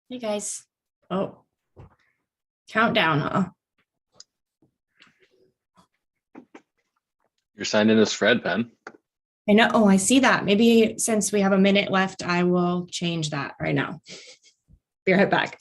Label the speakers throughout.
Speaker 1: Hey guys. Oh, countdown, huh?
Speaker 2: You're signed in as Fred, Ben.
Speaker 1: I know. Oh, I see that. Maybe since we have a minute left, I will change that right now. Be right back.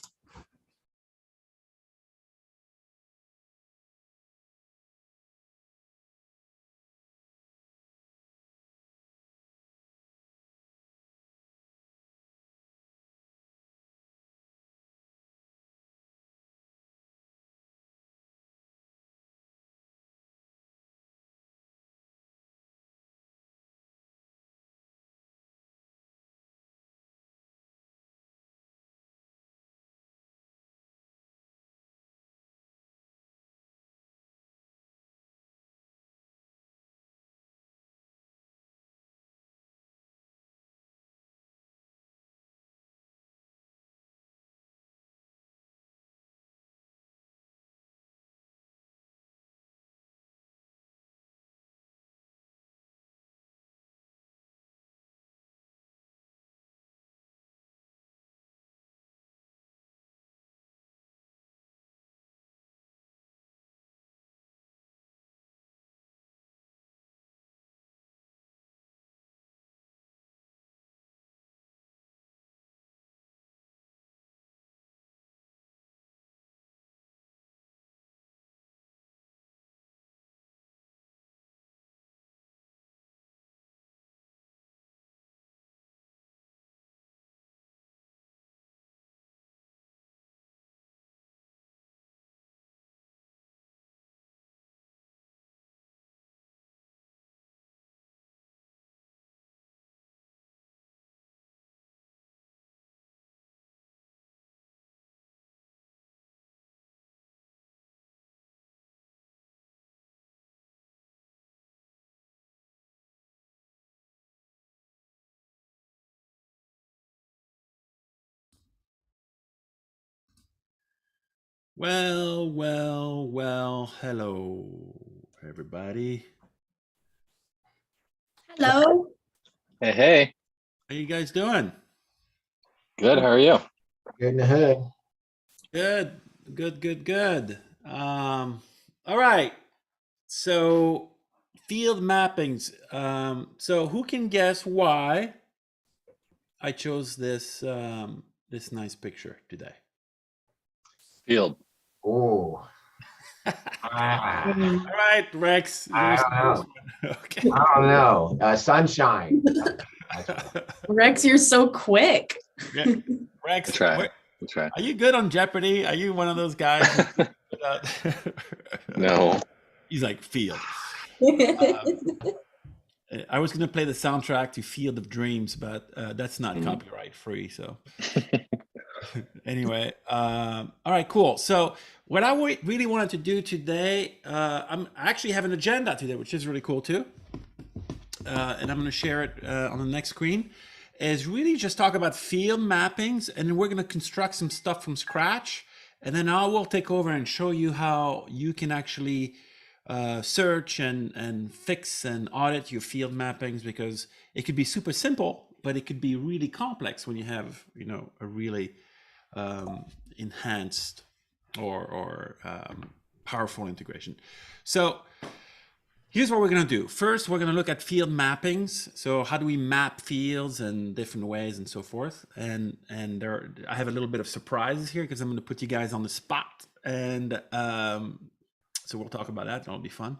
Speaker 3: Well, hello, everybody.
Speaker 1: Hello.
Speaker 2: Hey.
Speaker 3: How you guys doing?
Speaker 2: Good. How are you?
Speaker 4: Good in the hood.
Speaker 3: Good. All right. So, field mappings. So who can guess why I chose this nice picture today?
Speaker 2: Field.
Speaker 4: Oh,
Speaker 3: All right, Rex.
Speaker 4: I don't know.
Speaker 3: Okay.
Speaker 4: I don't know. Sunshine.
Speaker 1: Rex, you're so quick.
Speaker 3: Yeah. Rex,
Speaker 2: That's right.
Speaker 3: where-
Speaker 2: That's right.
Speaker 3: are you good on Jeopardy? Are you one of those guys?
Speaker 2: No.
Speaker 3: He's like field. I was going to play the soundtrack to Field of Dreams, but that's not copyright free. So anyway, all right, cool. So what I really wanted to do today, I actually have an agenda today, which is really cool too. And I'm going to share it on the next screen, is really just talk about field mappings, and then we're going to construct some stuff from scratch. And then I will take over and show you how you can actually search and fix and audit your field mappings, because it could be super simple, but it could be really complex when you have, a really enhanced or powerful integration. So here's what we're going to do. First, we're going to look at field mappings. So how do we map fields in different ways and so forth? And I have a little bit of surprises here because I'm going to put you guys on the spot. And so we'll talk about that. That'll be fun.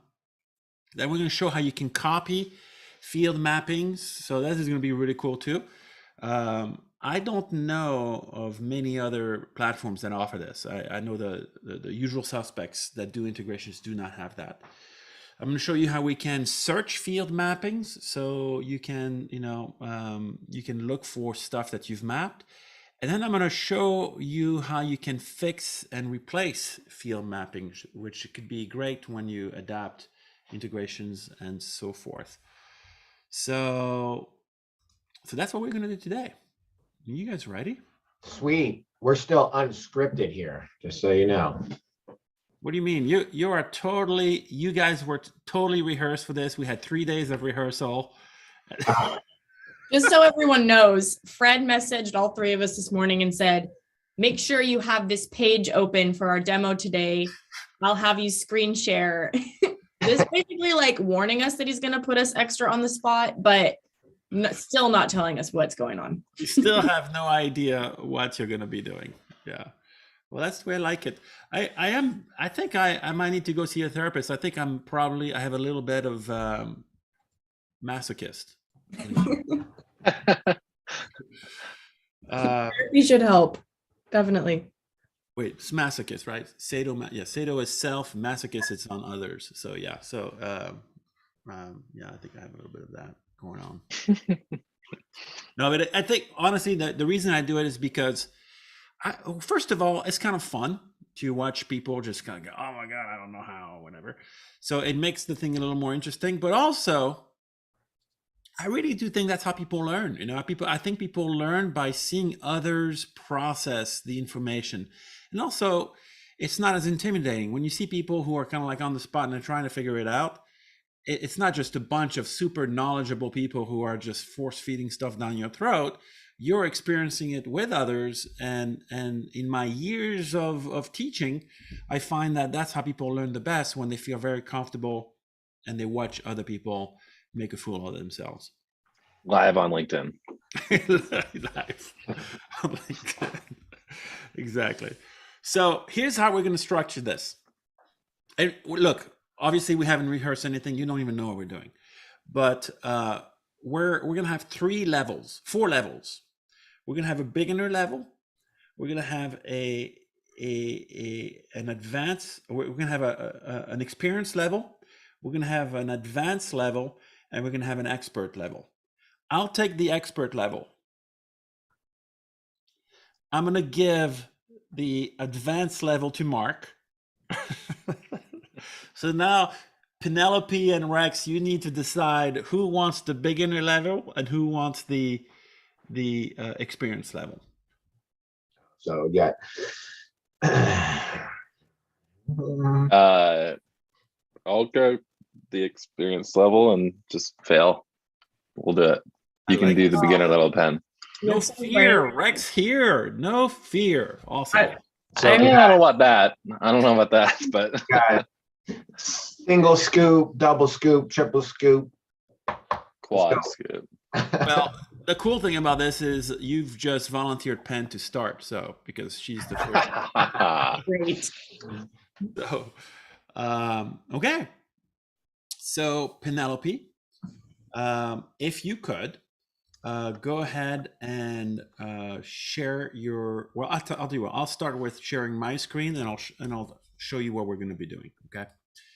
Speaker 3: Then we're going to show how you can copy field mappings. So this is going to be really cool too. I don't know of many other platforms that offer this. I know the usual suspects that do integrations do not have that. I'm going to show you how we can search field mappings, so you can, you can look for stuff that you've mapped. And then I'm going to show you how you can fix and replace field mappings, which could be great when you adapt integrations and so forth. So that's what we're going to do today. Are you guys ready?
Speaker 4: Sweet. We're still unscripted here, just so you know.
Speaker 3: What do you mean? You guys were totally rehearsed for this. We had 3 days of rehearsal.
Speaker 1: Just so everyone knows, Fred messaged all three of us this morning and said, make sure you have this page open for our demo today. I'll have you screen share. This is basically like warning us that he's going to put us extra on the spot, but still not telling us what's going on.
Speaker 3: You still have no idea what you're going to be doing. Yeah. Well, that's the way I like it. I think I might need to go see a therapist. I think I have a little bit of masochist.
Speaker 1: Therapy should help. Definitely.
Speaker 3: Wait, it's masochist, right? Sado is self, masochist it's on others. So yeah, yeah, I think I have a little bit of that going on. No, but I think honestly the reason I do it is because first of all, it's kind of fun to watch people just kind of go, oh my God, I don't know how, whatever. So it makes the thing a little more interesting, but also I really do think that's how people learn. You know, I think people learn by seeing others process the information. And also, it's not as intimidating when you see people who are kind of like on the spot and they're trying to figure it out. It's not just a bunch of super knowledgeable people who are just force feeding stuff down your throat. You're experiencing it with others. And in my years of teaching, I find that that's how people learn the best, when they feel very comfortable and they watch other people make a fool of themselves.
Speaker 2: Live on LinkedIn.
Speaker 3: Live on LinkedIn. Exactly. So here's how we're going to structure this. And look, obviously we haven't rehearsed anything. You don't even know what we're doing. But we're going to have 4 levels. We're going to have a beginner level. We're going to have an advanced. We're going to have an experience level. We're going to have an advanced level, and we're going to have an expert level. I'll take the expert level. I'm going to give the advanced level to Mark. So now Penelope and Rex, you need to decide who wants the beginner level and who wants the experience level.
Speaker 4: So yeah.
Speaker 2: I'll go the experience level and just fail. We'll do it. You can do the beginner level, Pen.
Speaker 3: No fear, Rex here. No fear. Awesome.
Speaker 4: So
Speaker 2: I don't know about that. I don't know about that, but
Speaker 4: got single scoop, double scoop, triple scoop,
Speaker 2: quad scoop.
Speaker 3: Well, the cool thing about this is you've just volunteered Pen to start, so because she's the first.
Speaker 1: Great.
Speaker 3: So, okay. So Penelope, if you could go ahead and share your. Well, I'll do what. I'll start with sharing my screen, and I'll show you what we're going to be doing. Okay.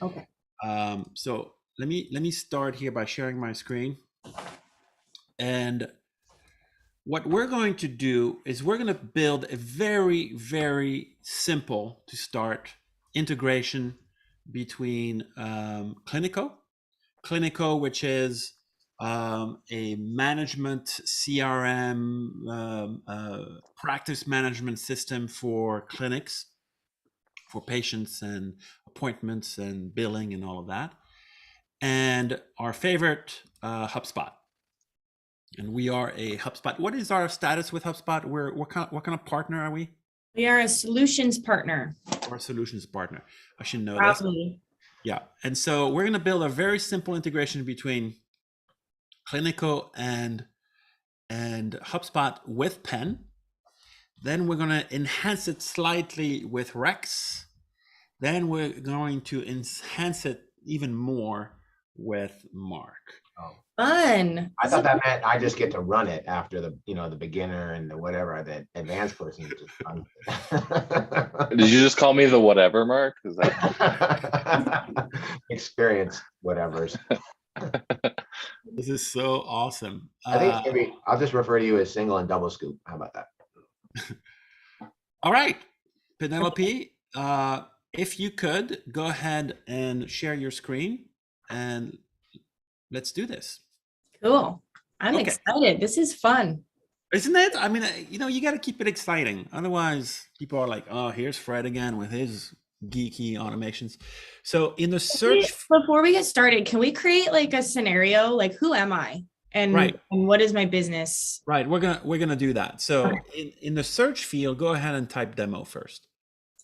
Speaker 1: Okay.
Speaker 3: So let me start here by sharing my screen, and what we're going to do is we're going to build a very, very simple to start integration between Clinico, which is a management CRM practice management system for clinics, for patients and appointments and billing and all of that, and our favorite HubSpot. And we are a HubSpot. What is our status with HubSpot? What kind of partner are we?
Speaker 1: We are a solutions partner.
Speaker 3: Or a solutions partner. I should know
Speaker 1: Probably.
Speaker 3: this. Yeah. And so we're going to build a very simple integration between Clinico and HubSpot with Pen. Then we're going to enhance it slightly with Rex. Then we're going to enhance it even more with Mark.
Speaker 4: Oh.
Speaker 1: Fun.
Speaker 4: I thought that meant I just get to run it after the beginner and the whatever, the advanced person.
Speaker 2: Did you just call me the whatever, Mark? Is that
Speaker 4: experience whatever's.
Speaker 3: This is so awesome.
Speaker 4: I think maybe I'll just refer to you as single and double scoop. How about that?
Speaker 3: All right, Penelope, if you could go ahead and share your screen and let's do this.
Speaker 1: Cool. I'm excited. This is fun.
Speaker 3: Isn't it? I mean, you got to keep it exciting. Otherwise, people are like, oh, here's Fred again with his geeky automations. So in the search.
Speaker 1: Before we get started, can we create like a scenario? Like, who am I? and,
Speaker 3: Right.
Speaker 1: and what is my business?
Speaker 3: Right. We're gonna do that. So
Speaker 1: Okay.
Speaker 3: in the search field, go ahead and type demo first.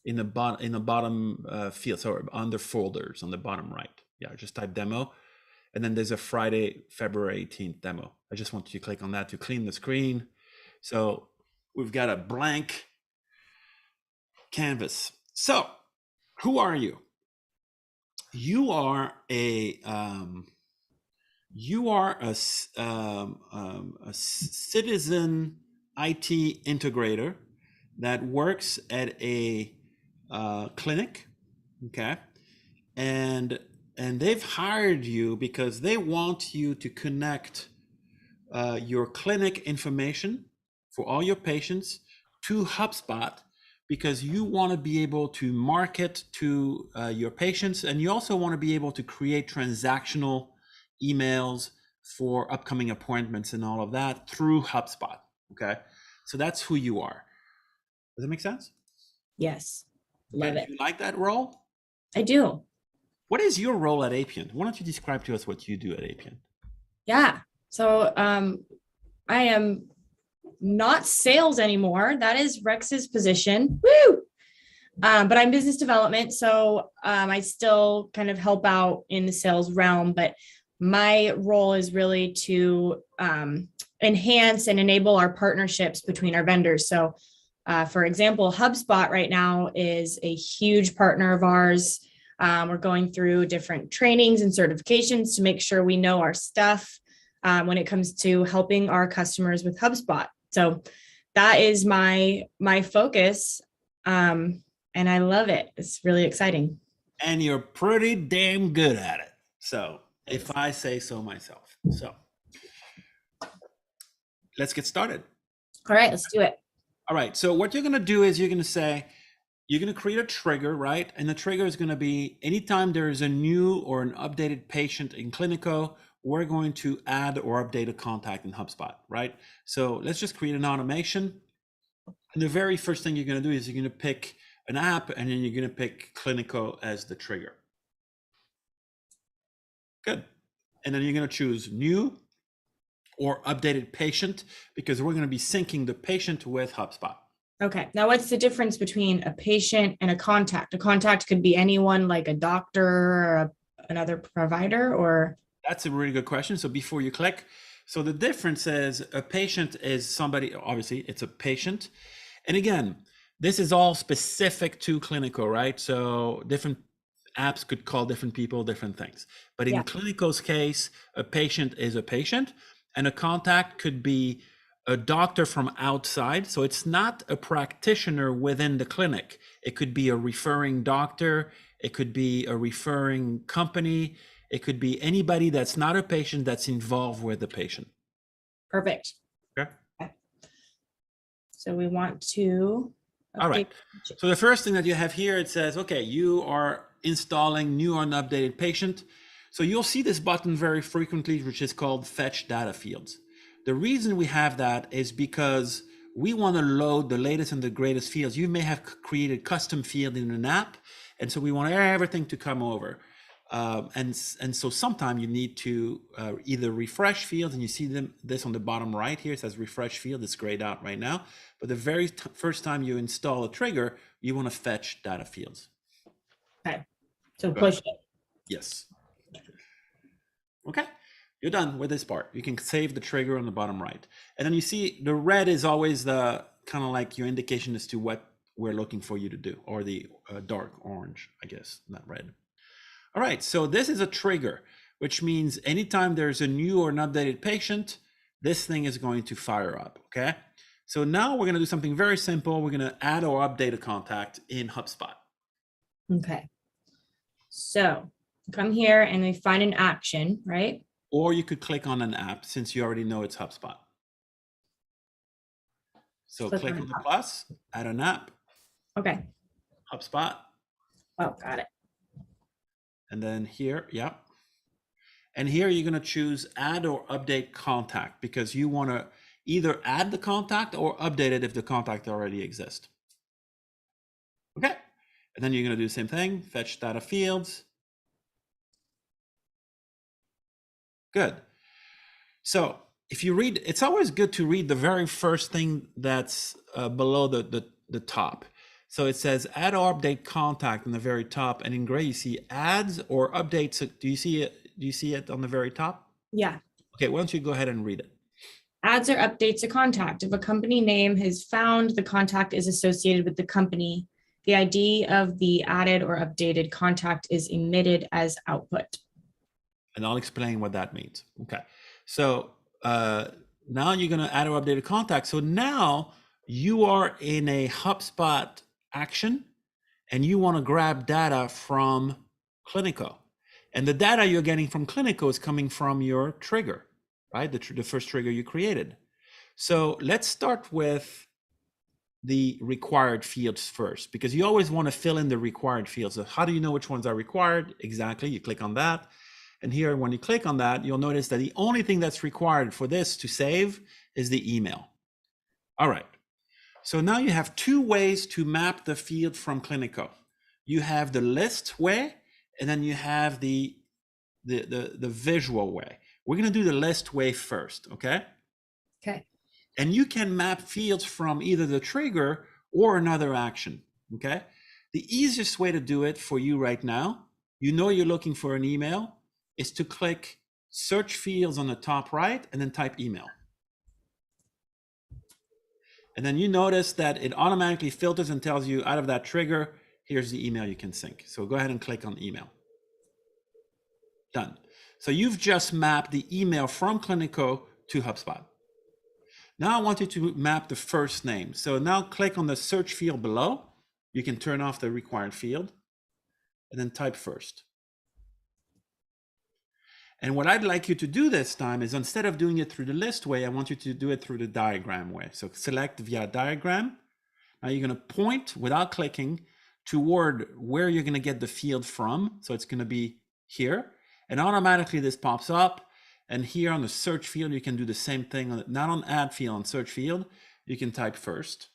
Speaker 3: In the bottom field, so under folders on the bottom right. Yeah, just type demo. And then there's a Friday, February 18th demo. I just want you to click on that to clean the screen. So we've got a blank canvas. So who are you? You are a citizen IT integrator that works at a clinic, okay? And they've hired you because they want you to connect your clinic information for all your patients to HubSpot, because you want to be able to market to your patients, and you also want to be able to create transactional emails for upcoming appointments and all of that through HubSpot. Okay, so that's who you are. Does that make sense?
Speaker 1: Yes.
Speaker 3: Okay,
Speaker 1: Love
Speaker 3: do
Speaker 1: it.
Speaker 3: you like that role?
Speaker 1: I do.
Speaker 3: What is your role at APIANT? Why don't you describe to us what you do at APIANT?
Speaker 1: Yeah. So I am not sales anymore. That is Rex's position. Woo! But I'm business development. So I still kind of help out in the sales realm, but my role is really to enhance and enable our partnerships between our vendors. So for example, HubSpot right now is a huge partner of ours. We're going through different trainings and certifications to make sure we know our stuff when it comes to helping our customers with HubSpot. So that is my focus, and I love it. It's really exciting.
Speaker 3: And you're pretty damn good at it. So if I say so myself. So let's get started.
Speaker 1: All right, let's do it.
Speaker 3: All right. So what you're going to do is you're going to say, you're going to create a trigger, right? And the trigger is going to be anytime there is a new or an updated patient in Clinico, we're going to add or update a contact in HubSpot, right? So let's just create an automation. And the very first thing you're going to do is you're going to pick an app, and then you're going to pick Clinico as the trigger. Good. And then you're going to choose new or updated patient, because we're going to be syncing the patient with HubSpot.
Speaker 1: Okay. Now, what's the difference between a patient and a contact? A contact could be anyone, like a doctor or another provider, or?
Speaker 3: That's a really good question. So before you click, so the difference is a patient is somebody, obviously it's a patient. And again, this is all specific to Clinico, right? So different apps could call different people different things. But in Clinico's case, a patient is a patient, and a contact could be a doctor from outside. So it's not a practitioner within the clinic. It could be a referring doctor. It could be a referring company. It could be anybody that's not a patient that's involved with the patient.
Speaker 1: Perfect.
Speaker 3: Okay.
Speaker 1: So we want to.
Speaker 3: All right. So the first thing that you have here, it says, okay, you are installing new or updated patient. So you'll see this button very frequently, which is called Fetch Data Fields. The reason we have that is because we want to load the latest and the greatest fields. You may have created custom field in an app, and so we want everything to come over. And so sometimes you need to either refresh fields, and you see this on the bottom right here, it says refresh field. It's grayed out right now. But the very first time you install a trigger, you want to fetch data fields.
Speaker 1: Okay. So push it.
Speaker 3: Yes. Okay. You're done with this part. You can save the trigger on the bottom right. And then you see the red is always the kind of like your indication as to what we're looking for you to do, or the dark orange, I guess, not red. All right, so this is a trigger, which means anytime there's a new or an updated patient, this thing is going to fire up, okay? So now we're gonna do something very simple. We're gonna add or update a contact in HubSpot.
Speaker 1: Okay. So come here and we find an action, right?
Speaker 3: Or you could click on an app, since you already know it's HubSpot. So click on the plus, add an app.
Speaker 1: Okay.
Speaker 3: HubSpot.
Speaker 1: Oh, got it.
Speaker 3: And then here, yep. And here you're gonna choose add or update contact, because you wanna either add the contact or update it if the contact already exists. Okay, and then you're gonna do the same thing, fetch data fields. Good. So if you read, it's always good to read the very first thing that's below the top. So it says add or update contact on the very top, and in gray you see adds or updates. Do you see it? Do you see it on the very top?
Speaker 1: Yeah.
Speaker 3: Okay, why don't you go ahead and read it?
Speaker 1: Adds or updates a contact. If a company name is found, the contact is associated with the company. The ID of the added or updated contact is emitted as output.
Speaker 3: And I'll explain what that means. Okay, so now you're going to add or update a contact. So now you are in a HubSpot action, and you want to grab data from Clinico. And the data you're getting from Clinico is coming from your trigger, right? The first trigger you created. So let's start with the required fields first, because you always want to fill in the required fields. So how do you know which ones are required? Exactly, you click on that. And here, when you click on that, you'll notice that the only thing that's required for this to save is the email. All right. So now you have two ways to map the field from Clinico. You have the list way, and then you have the visual way. We're going to do the list way first, okay?
Speaker 1: Okay.
Speaker 3: And you can map fields from either the trigger or another action, okay? The easiest way to do it for you right now, you know you're looking for an email, is to click search fields on the top right and then type email. And then you notice that it automatically filters and tells you out of that trigger, here's the email you can sync. So go ahead and click on email. Done. So you've just mapped the email from Clinico to HubSpot. Now I want you to map the first name. So now click on the search field below. You can turn off the required field and then type first. And what I'd like you to do this time is, instead of doing it through the list way, I want you to do it through the diagram way. So select via diagram. Now you're going to point without clicking toward where you're going to get the field from. So it's going to be here. And automatically this pops up. And here on the search field, you can do the same thing. Not on add field, on search field, you can type first.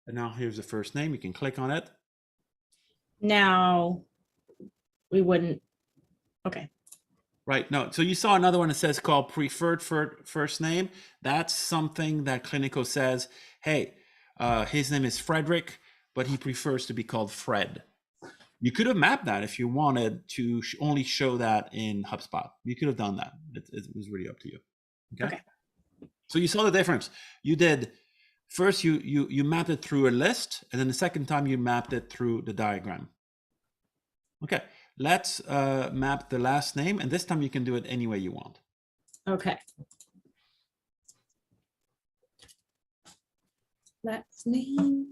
Speaker 3: And now here's the first name. You can click on it.
Speaker 1: Now we wouldn't. Okay.
Speaker 3: Right. No. So you saw another one that says called preferred first name. That's something that Clinico says, hey, his name is Frederick, but he prefers to be called Fred. You could have mapped that if you wanted to only show that in HubSpot. You could have done that. It was really up to you. Okay. So you saw the difference. You did first, you mapped it through a list, and then the second time you mapped it through the diagram. Okay. Let's map the last name, and this time you can do it any way you want.
Speaker 1: Okay. Last name.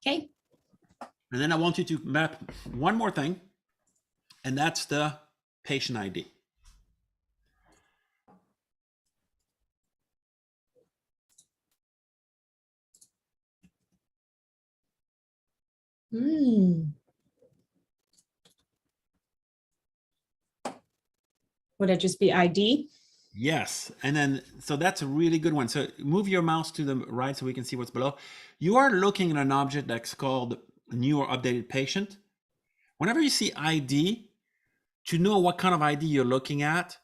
Speaker 1: Okay.
Speaker 3: And then I want you to map one more thing, and that's the patient ID.
Speaker 1: Would it just be ID?
Speaker 3: Yes. And then, so that's a really good one. So move your mouse to the right so we can see what's below. You are looking at an object that's called new or updated patient. Whenever you see ID, to know what kind of ID you're looking at,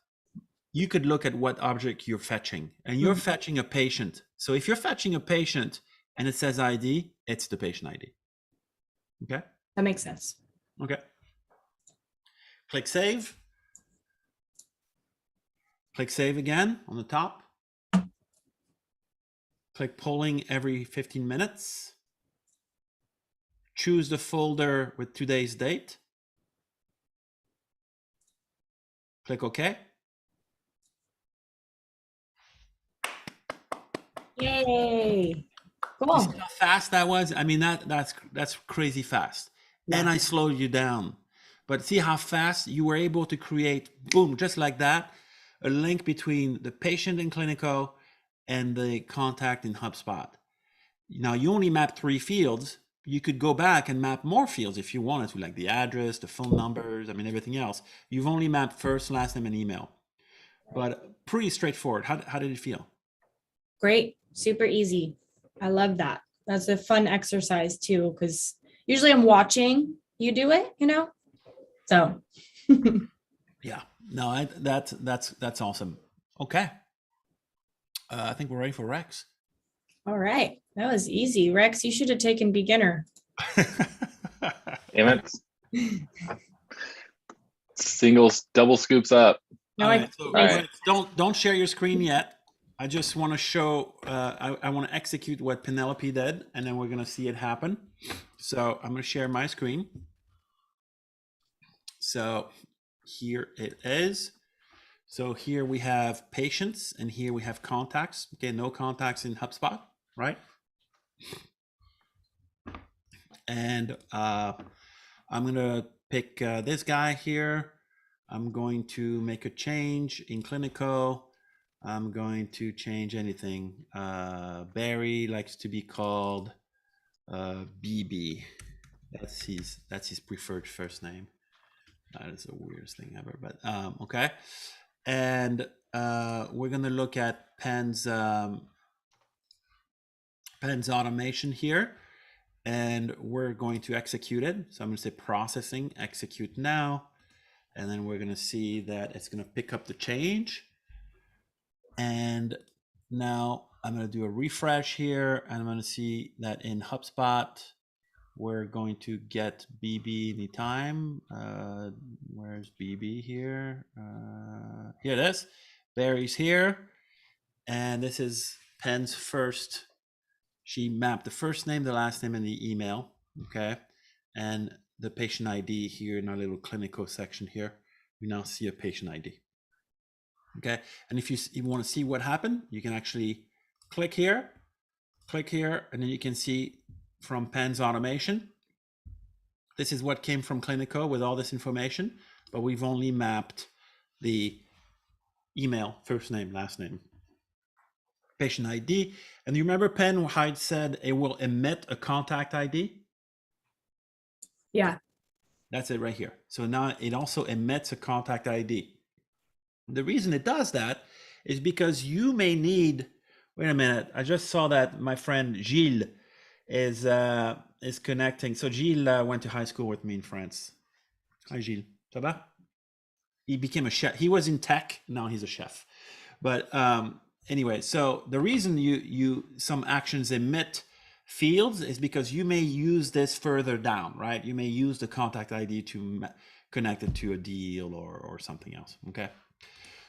Speaker 3: you could look at what object you're fetching, and you're fetching a patient. So if you're fetching a patient and it says ID, it's the patient ID. Okay.
Speaker 1: That makes sense.
Speaker 3: Okay. Click save. Click save again on the top. Click polling every 15 minutes. Choose the folder with today's date. Click OK.
Speaker 1: Yay. Cool.
Speaker 3: You see how fast that was? I mean, that's crazy fast. Yeah. And I slowed you down. But see how fast you were able to create, boom, just like that, a link between the patient in Clinico and the contact in HubSpot. Now, you only map 3 fields. You could go back and map more fields if you wanted to, like the address, the phone numbers, I mean, everything else. You've only mapped first, last name, and email. But pretty straightforward. How did it feel?
Speaker 1: Great. Super easy. I love that. That's a fun exercise too, because usually I'm watching you do it, you know? So
Speaker 3: Yeah, no, that's awesome. Okay, I think we're ready for Rex.
Speaker 1: all right. That was easy. Rex, you should have taken beginner.
Speaker 2: Damn it. Singles, double scoops up.
Speaker 1: No,
Speaker 3: All
Speaker 1: I
Speaker 3: right, so
Speaker 2: All right.
Speaker 3: Rex, don't share your screen yet. I just want to show. I want to execute what Penelope did, and then we're gonna see it happen. So I'm gonna share my screen. So here it is. So here we have patients, and here we have contacts. Okay, no contacts in HubSpot, right? And I'm gonna pick this guy here. I'm going to make a change in clinical. I'm going to change anything. Barry likes to be called BB. That's his preferred first name. That is the weirdest thing ever, but okay. And we're gonna look at Penn's automation here, and we're going to execute it. So I'm gonna say processing, execute now, and then we're gonna see that it's gonna pick up the change. And now I'm gonna do a refresh here, and I'm gonna see that in HubSpot, we're going to get BB anytime. Where's BB here? Here it is. Barry's here. And this is Penn's first. She mapped the first name, the last name, and the email. Okay. And the patient ID here in our little clinical section here. We now see a patient ID. Okay. And if you want to see what happened, you can actually click here, and then you can see from Penn's automation. This is what came from Clinico with all this information, but we've only mapped the email, first name, last name, patient ID. And you remember Penn had said it will emit a contact ID?
Speaker 1: Yeah.
Speaker 3: That's it right here. So now it also emits a contact ID. The reason it does that is because you may need, wait a minute, I just saw that my friend Gilles is connecting. So Gilles went to high school with me in France. Hi Gilles, ça va? He became a chef. He was in tech, now he's a chef. But anyway, so the reason you some actions emit fields is because you may use this further down, right? You may use the contact ID to connect it to a deal or something else, okay?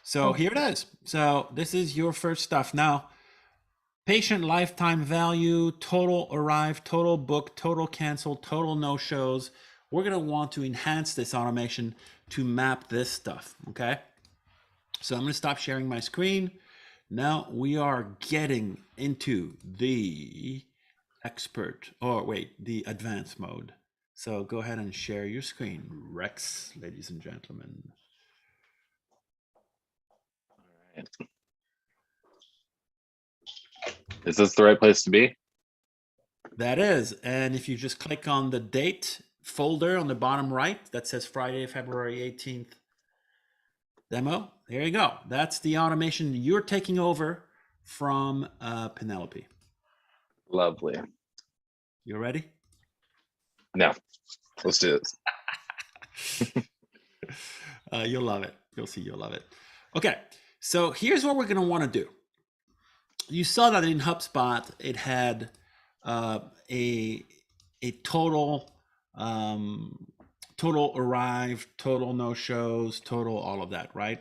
Speaker 3: So here it is. So this is your first stuff. Now, patient lifetime value, total arrived, total booked, total canceled, total no-shows. We're going to want to enhance this automation to map this stuff, okay? So I'm going to stop sharing my screen. Now we are getting into the the advanced mode. So go ahead and share your screen, Rex, ladies and gentlemen.
Speaker 2: All right. Is this the right place to be?
Speaker 3: That is. And if you just click on the date folder on the bottom right that says Friday, February 18th demo, there you go. That's the automation you're taking over from Penelope.
Speaker 2: Lovely.
Speaker 3: You ready?
Speaker 2: No, let's do this.
Speaker 3: You'll love it. You'll see, you'll love it. Okay, so here's what we're going to want to do. You saw that in HubSpot, it had a total arrived, total no-shows, total all of that, right?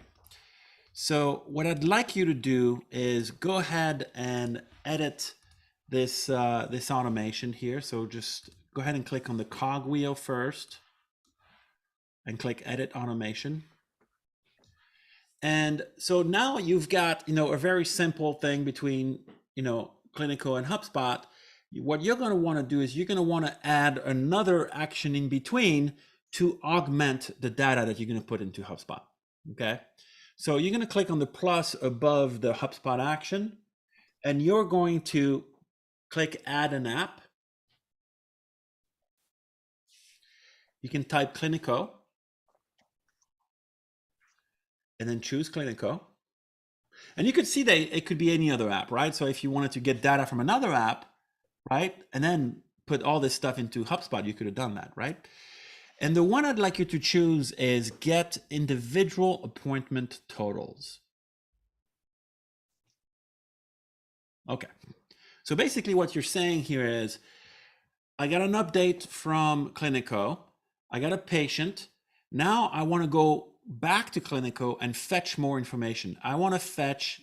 Speaker 3: So what I'd like you to do is go ahead and edit this this automation here. So just go ahead and click on the cogwheel first and click edit automation. And so now you've got, a very simple thing between, Clinico and HubSpot. What you're going to want to do is you're going to want to add another action in between to augment the data that you're going to put into HubSpot. Okay. So you're going to click on the plus above the HubSpot action, and you're going to click add an app. You can type Clinico and then choose Clinico. And you could see that it could be any other app, right? So if you wanted to get data from another app, right, and then put all this stuff into HubSpot, you could have done that, right? And the one I'd like you to choose is get individual appointment totals. Okay. So basically what you're saying here is, I got an update from Clinico. I got a patient. Now I want to go back to Clinico and fetch more information. I want to fetch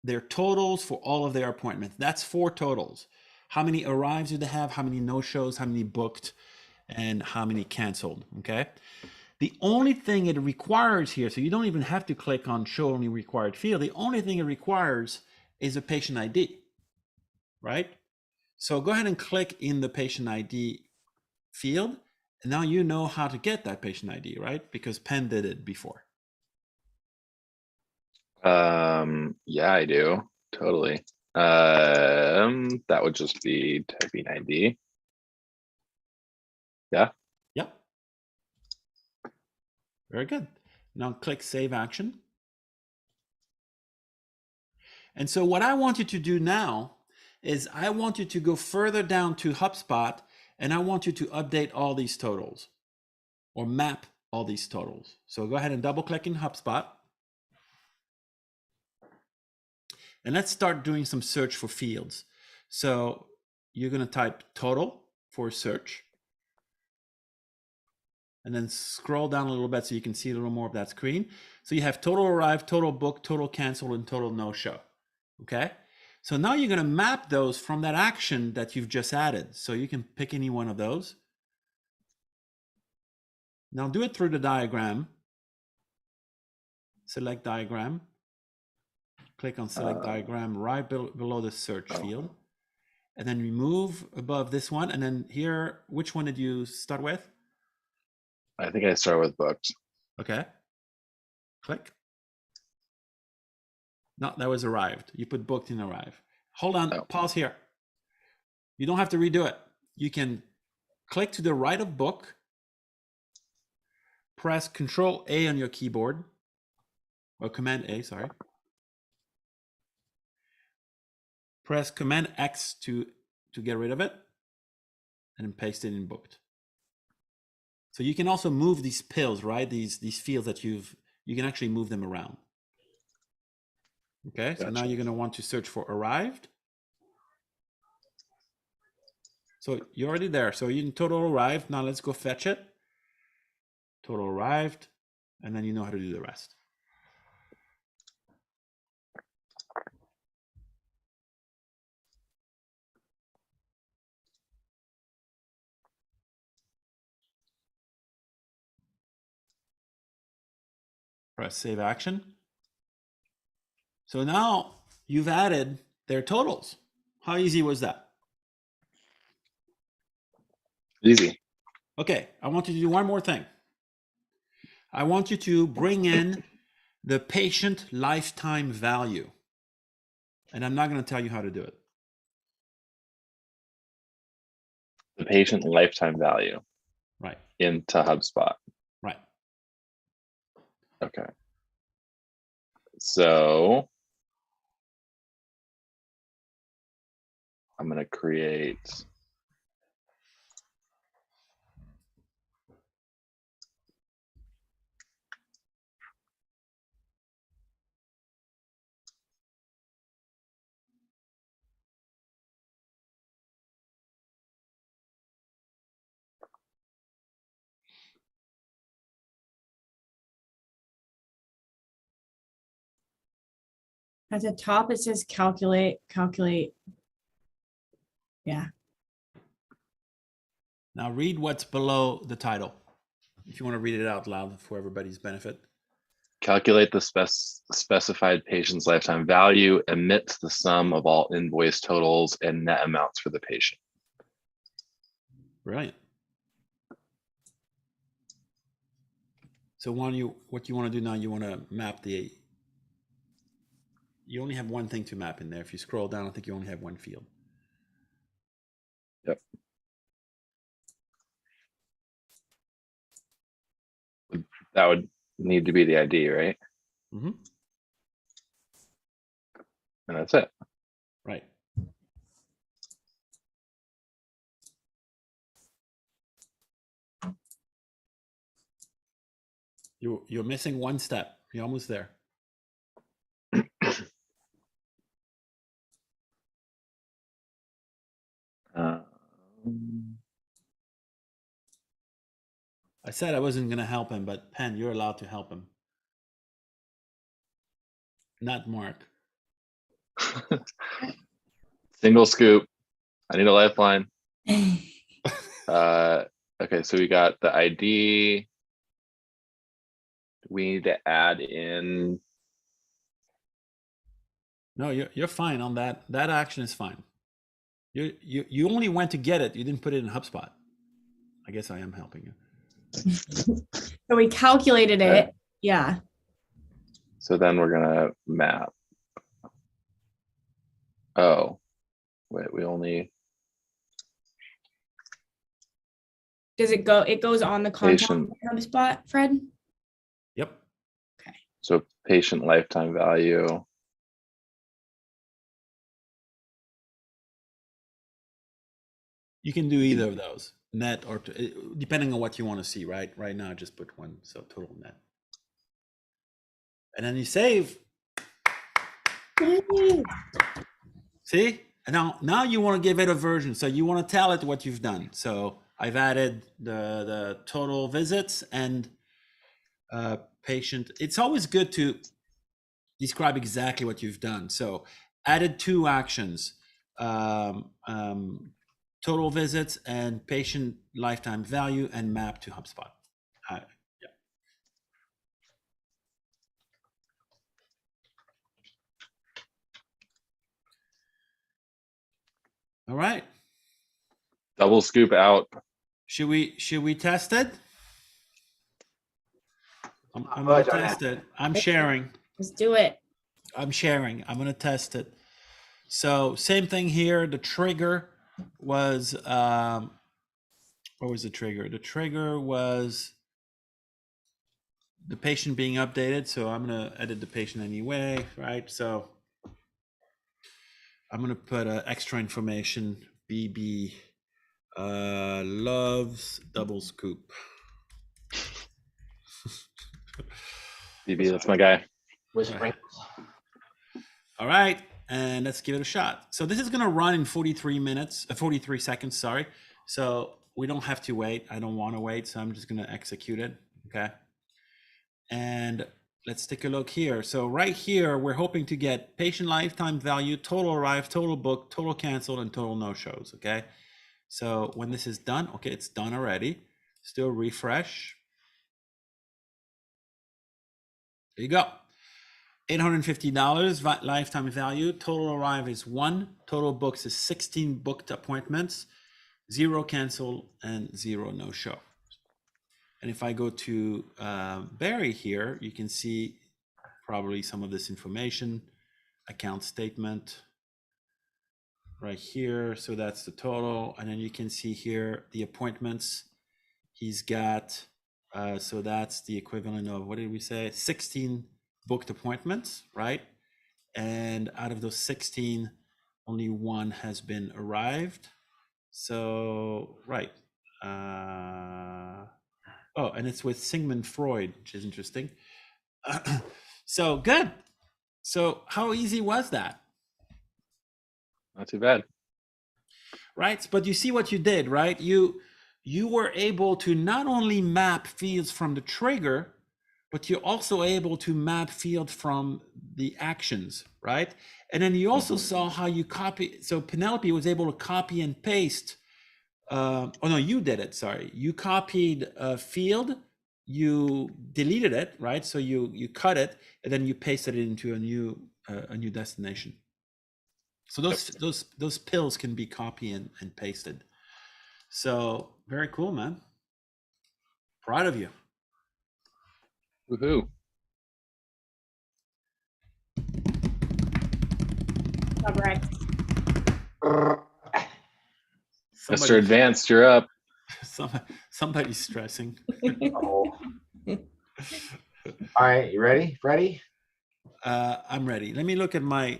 Speaker 3: their totals for all of their appointments. That's 4 totals. How many arrives do they have? How many no-shows? How many booked? And how many canceled? Okay. The only thing it requires here, so you don't even have to click on show only required field. The only thing it requires is a patient ID, right? So go ahead and click in the patient ID field. And now you know how to get that patient ID, right? Because Penn did it before.
Speaker 2: Yeah, I do. Totally. That would just be typing ID. Yeah.
Speaker 3: Yep. Very good. Now click Save Action. And so what I want you to do now is I want you to go further down to Hubspot, and I want you to update all these totals or map all these totals. So go ahead and double click in Hubspot. And let's start doing some search for fields. So you're going to type total for search. And then scroll down a little bit so you can see a little more of that screen. So you have total arrived, total booked, total canceled, and total no-show. Okay. So now you're going to map those from that action that you've just added. So you can pick any one of those. Now do it through the diagram. Select diagram. Click on select diagram right below the search field. And then remove above this one. And then here, which one did you start with?
Speaker 2: I think I start with booked.
Speaker 3: Okay. Click. No, that was arrived. You put booked in arrive. Hold on, pause here. You don't have to redo it. You can click to the right of book, press Control A on your keyboard, or Command A, sorry. Press Command X to get rid of it, and then paste it in booked. So you can also move these pills, right? These fields that you can actually move them around. Okay, so now you're going to want to search for arrived. So you're already there. So you can total arrived. Now let's go fetch it. Total arrived. And then you know how to do the rest. Press save action. So now you've added their totals. How easy was that?
Speaker 2: Easy.
Speaker 3: Okay, I want you to do one more thing. I want you to bring in the patient lifetime value. And I'm not going to tell you how to do it.
Speaker 2: The patient lifetime value.
Speaker 3: Right.
Speaker 2: Into HubSpot.
Speaker 3: Right.
Speaker 2: Okay. So I'm going to create
Speaker 1: At the top, it says calculate. Yeah.
Speaker 3: Now read what's below the title. If you want to read it out loud for everybody's benefit.
Speaker 2: calculate the specified patient's lifetime value, emits the sum of all invoice totals and net amounts for the patient.
Speaker 3: Brilliant. So what you want to do now, you want to map you only have one thing to map in there. If you scroll down, I think you only have one field.
Speaker 2: Yep. That would need to be the ID, right?
Speaker 3: Mm-hmm.
Speaker 2: And that's it.
Speaker 3: Right. You're missing one step. You're almost there. I said I wasn't going to help him, but Penn, you're allowed to help him. Not Mark.
Speaker 2: Single scoop. I need a lifeline. Okay, so we got the ID. We need to add in.
Speaker 3: No, you're fine on that. That action is fine. You only went to get it. You didn't put it in HubSpot. I guess I am helping you.
Speaker 1: So we calculated it.
Speaker 2: Okay.
Speaker 1: Yeah.
Speaker 2: So then we're gonna map. Oh, wait, we only.
Speaker 1: Does it go? It goes on the content HubSpot, Fred?
Speaker 3: Yep.
Speaker 2: So patient lifetime value.
Speaker 3: You can do either of those, net or depending on what you want to see, right? Right now, just put one, so total net. And then you save. See? And now you want to give it a version. So you want to tell it what you've done. So I've added the total visits and patient. It's always good to describe exactly what you've done. So added 2 actions, total visits and patient lifetime value, and map to HubSpot. Yeah. All right.
Speaker 2: Double scoop out.
Speaker 3: Should we test it? I'm gonna
Speaker 4: Fudge on
Speaker 3: test it. I'm sharing.
Speaker 1: Let's do it.
Speaker 3: I'm sharing. I'm gonna test it. So same thing here. The trigger was what was the trigger? The trigger was the patient being updated. So I'm gonna edit the patient anyway, right? So I'm gonna put extra information. BB loves double scoop.
Speaker 2: BB, that's my guy.
Speaker 4: With
Speaker 3: Right.
Speaker 4: sprinkles.
Speaker 3: All right, and let's give it a shot. So this is gonna run in 43 seconds, sorry. So we don't have to wait. I don't wanna wait, so I'm just gonna execute it, okay? And let's take a look here. So right here, we're hoping to get patient lifetime value, total arrived, total booked, total canceled, and total no-shows, okay? So when this is done, okay, it's done already. Still refresh. There you go. $850 lifetime value. Total arrive is 1. Total books is 16 booked appointments, 0 cancel, and 0 no-show. And if I go to Barry here, you can see probably some of this information, account statement right here. So that's the total. And then you can see here the appointments he's got. So that's the equivalent of, what did we say? 16 booked appointments, right? And out of those 16, only 1 has been arrived. So, right. Oh, and it's with Sigmund Freud, which is interesting. So good. So how easy was that?
Speaker 2: Not too bad.
Speaker 3: Right, but you see what you did, right? You were able to not only map fields from the trigger, but you're also able to map field from the actions, right? And then you also saw how you copy. So Penelope was able to copy and paste. Oh no, you did it. Sorry, you copied a field, you deleted it, right? So you cut it, and then you pasted it into a new destination. So those pills can be copied and pasted. So very cool, man. Proud of you.
Speaker 2: Woohoo.
Speaker 1: Correct.
Speaker 2: Mr. Advanced, you're up.
Speaker 3: Somebody's stressing.
Speaker 4: Oh. All right, you ready, Freddie?
Speaker 3: I'm ready. Let me look at my.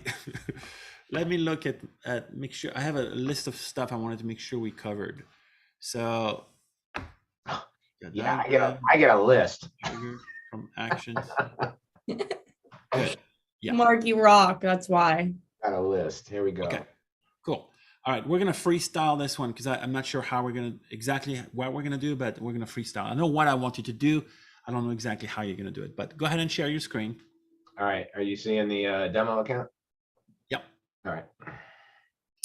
Speaker 3: Let me look at make sure I have a list of stuff I wanted to make sure we covered. So
Speaker 4: Yeah, I get a list.
Speaker 3: from actions. Good. Yeah.
Speaker 1: Mark, you rock. That's why.
Speaker 4: Got a list. Here we go.
Speaker 3: Okay. Cool. All right, we're gonna freestyle this one because I'm not sure how we're gonna exactly what we're gonna do, but we're gonna freestyle. I know what I want you to do. I don't know exactly how you're gonna do it, but go ahead and share your screen.
Speaker 4: All right. Are you seeing the demo account?
Speaker 3: Yep.
Speaker 4: All right.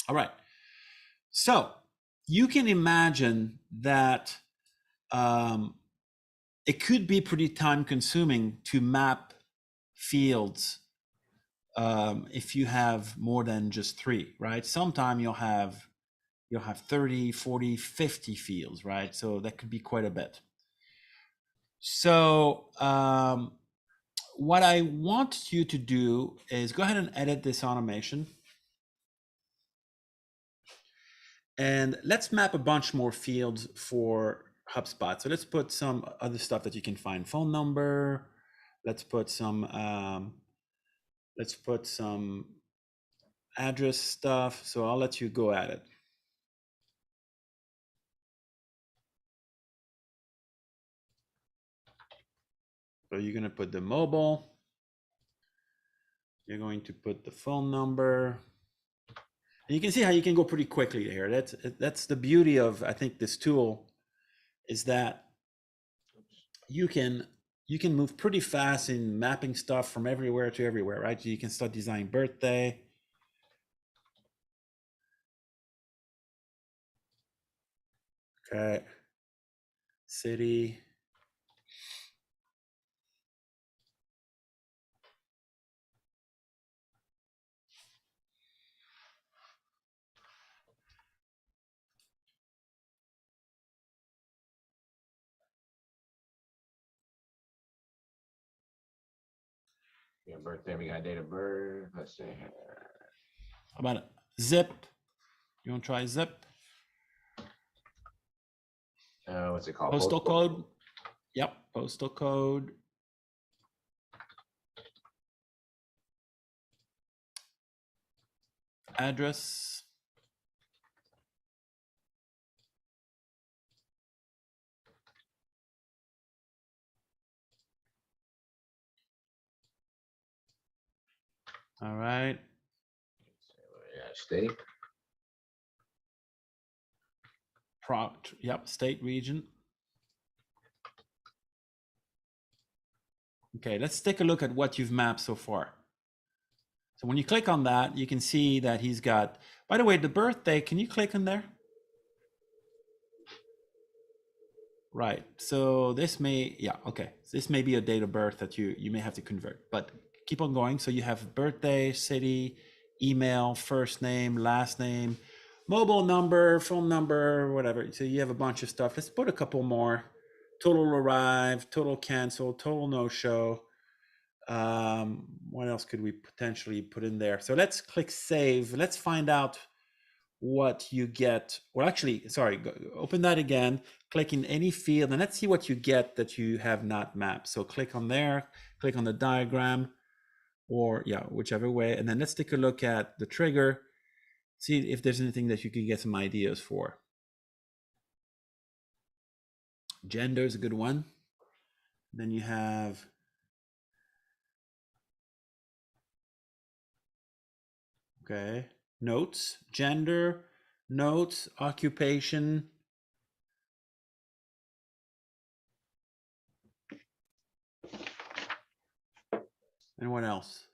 Speaker 3: All right. So you can imagine that it could be pretty time consuming to map fields if you have more than just 3, right? Sometime you'll have 30, 40, 50 fields, right? So that could be quite a bit. So what I want you to do is go ahead and edit this automation. And let's map a bunch more fields for HubSpot. So let's put some other stuff that you can find. Phone number. Let's put some address stuff. So I'll let you go at it. So you're going to put the mobile. You're going to put the phone number. And you can see how you can go pretty quickly here. That's the beauty of, I think, this tool is that you can move pretty fast in mapping stuff from everywhere to everywhere, right? So you can start designing birthday. Okay. City.
Speaker 4: We got birthday. We got date of birth. Let's see here.
Speaker 3: How about it? Zip? You want to try zip?
Speaker 4: What's it called?
Speaker 3: Postal code? Yep, postal code. Address. All right.
Speaker 4: Yeah, state.
Speaker 3: Yep, state, region. Okay, let's take a look at what you've mapped so far. So when you click on that, you can see that he's got, by the way, the birthday, can you click on there? Right, so this may, yeah, okay. This may be a date of birth that you may have to convert, but keep on going. So you have birthday, city, email, first name, last name, mobile number, phone number, whatever. So you have a bunch of stuff. Let's put a couple more. Total arrived, total canceled, total no-show. What else could we potentially put in there? So let's click save. Let's find out what you get. Well, actually, sorry, open that again, click in any field, and let's see what you get that you have not mapped. So click on there, click on the diagram, or yeah, whichever way. And then let's take a look at the trigger, see if there's anything that you can get some ideas for. Gender is a good one. Then you have okay, notes, gender, notes, occupation. And what else?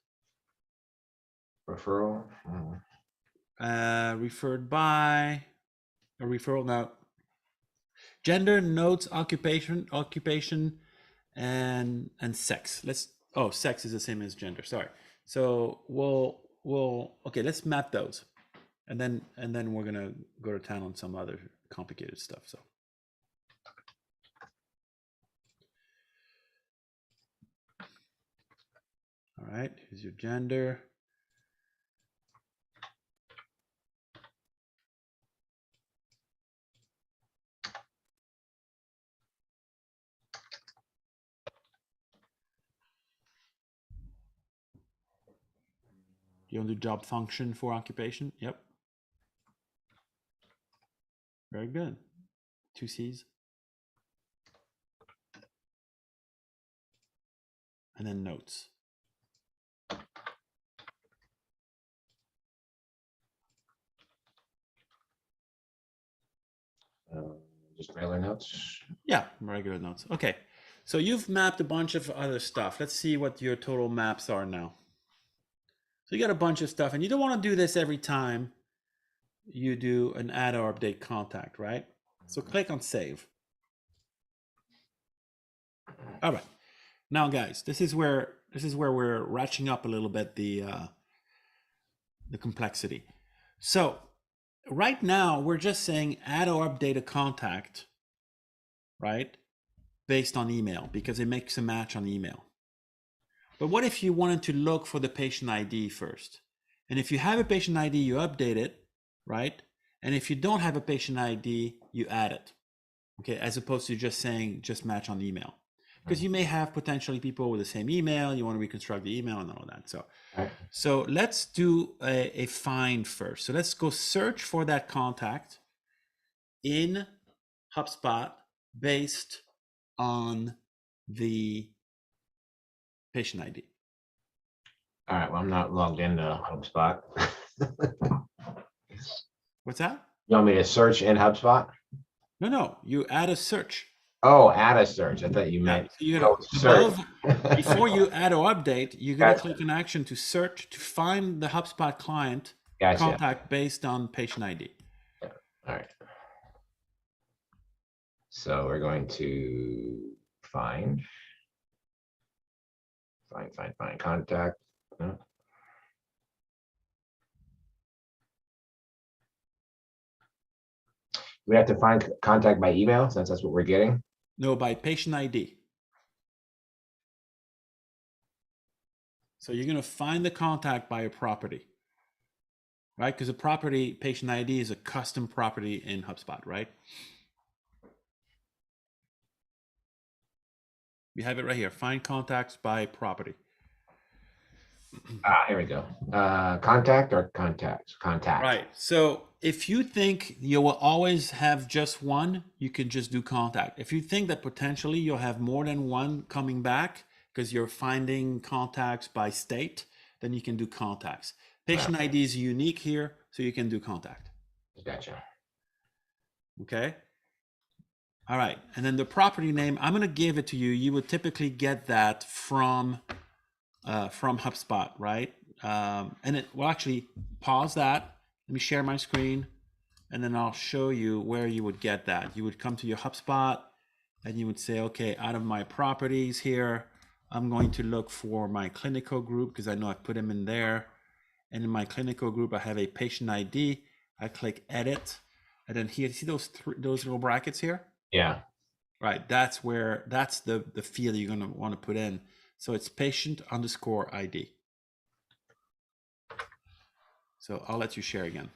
Speaker 4: Referral.
Speaker 3: Referred by, a referral now. Gender, notes, occupation, and sex. Sex is the same as gender. Sorry. So we'll okay. Let's map those, and then we're gonna go to town on some other complicated stuff. So. All right. Here's your gender. You want to do job function for occupation? Yep. Very good. 2 C's. and then notes.
Speaker 4: Just regular notes.
Speaker 3: Yeah, regular notes. Okay, so you've mapped a bunch of other stuff. Let's see what your total maps are now. So you got a bunch of stuff, and you don't want to do this every time you do an add or update contact, right? So click on save. All right, now guys, this is where we're ratcheting up a little bit the complexity. So right now we're just saying add or update a contact, right? Based on email, because it makes a match on email. But what if you wanted to look for the patient ID first? And if you have a patient ID, you update it, right? And if you don't have a patient ID, you add it, okay? As opposed to just saying just match on email. Because you may have potentially people with the same email, you want to reconstruct the email and all that. So let's do a find first. So let's go search for that contact in HubSpot based on the patient ID.
Speaker 4: All right. Well, I'm not logged into HubSpot.
Speaker 3: What's that?
Speaker 4: You want me to search in HubSpot?
Speaker 3: No, you add a search.
Speaker 4: Oh, add a search. I thought you meant
Speaker 3: So you're
Speaker 4: go
Speaker 3: gonna,
Speaker 4: search.
Speaker 3: before you add or update, you're gonna
Speaker 4: Gotcha.
Speaker 3: click an action to search to find the HubSpot client
Speaker 4: Gotcha.
Speaker 3: contact based on patient ID.
Speaker 4: All right. So we're going to find contact. No. We have to find contact by email since that's what we're getting.
Speaker 3: No, by patient ID. So you're gonna find the contact by a property, right? Because a property patient ID is a custom property in HubSpot, right? We have it right here. Find contacts by property.
Speaker 4: Here we go. Contact or contacts? Contact.
Speaker 3: Right. So if you think you will always have just one, you can just do contact. If you think that potentially you'll have more than one coming back because you're finding contacts by state, then you can do contacts. Patient ID is unique here, so you can do contact.
Speaker 4: Gotcha.
Speaker 3: Okay. All right. And then the property name, I'm going to give it to you. You would typically get that from HubSpot, right? And it will actually pause that. Let me share my screen, and then I'll show you where you would get that. You would come to your HubSpot, and you would say, okay, out of my properties here, I'm going to look for my clinical group because I know I put them in there. And in my clinical group, I have a patient ID. I click edit, and then here, see those little brackets here?
Speaker 4: Yeah.
Speaker 3: Right. That's the field you're going to want to put in. So it's patient_ID. So I'll let you share again.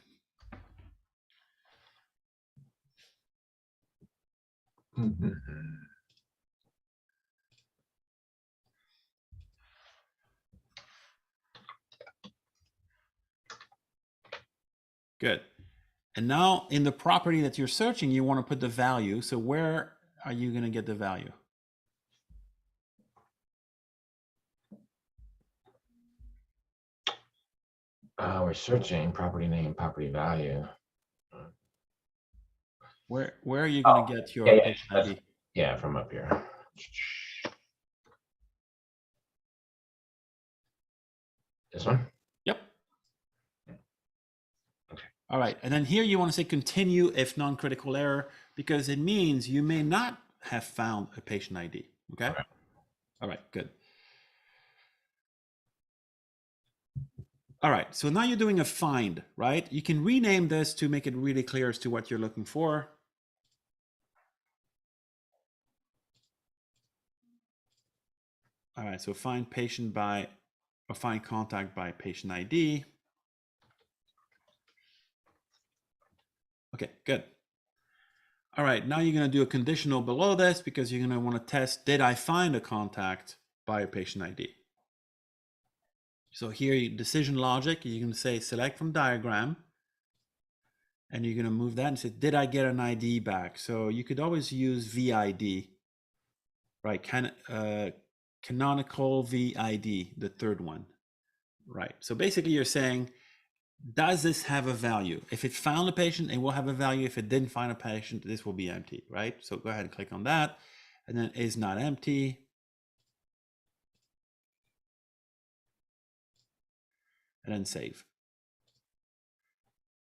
Speaker 3: Good. And now in the property that you're searching, you want to put the value. So where are you going to get the value?
Speaker 4: We're searching property name, property value.
Speaker 3: Where are you going to get your patient ID?
Speaker 4: Yeah, from up here. This one?
Speaker 3: Yep. Okay. All right. And then here you want to say continue if non-critical error, because it means you may not have found a patient ID. Okay. All right. Good. All right. So now you're doing a find, right? You can rename this to make it really clear as to what you're looking for. All right. So find patient by, or find contact by patient ID. Okay, good. All right, now you're going to do a conditional below this because you're going to want to test, did I find a contact by a patient ID? So here, decision logic, you're going to say select from diagram, and you're going to move that and say, did I get an ID back? So you could always use VID, right? canonical VID, the third one, right? So basically you're saying, does this have a value? If it found a patient, it will have a value. If it didn't find a patient, this will be empty, right? So go ahead and click on that. And then is not empty. And then save.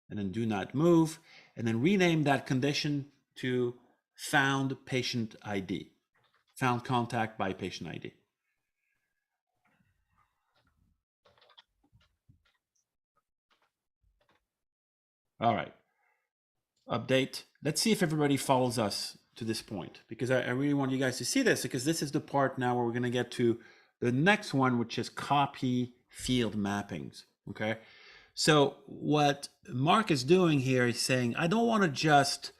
Speaker 3: And then do not move. And then rename that condition to found patient ID. Found contact by patient ID. All right. Update. Let's see if everybody follows us to this point, because I really want you guys to see this, because this is the part now where we're going to get to the next one, which is copy field mappings. Okay. So what Mark is doing here is saying, I don't want to just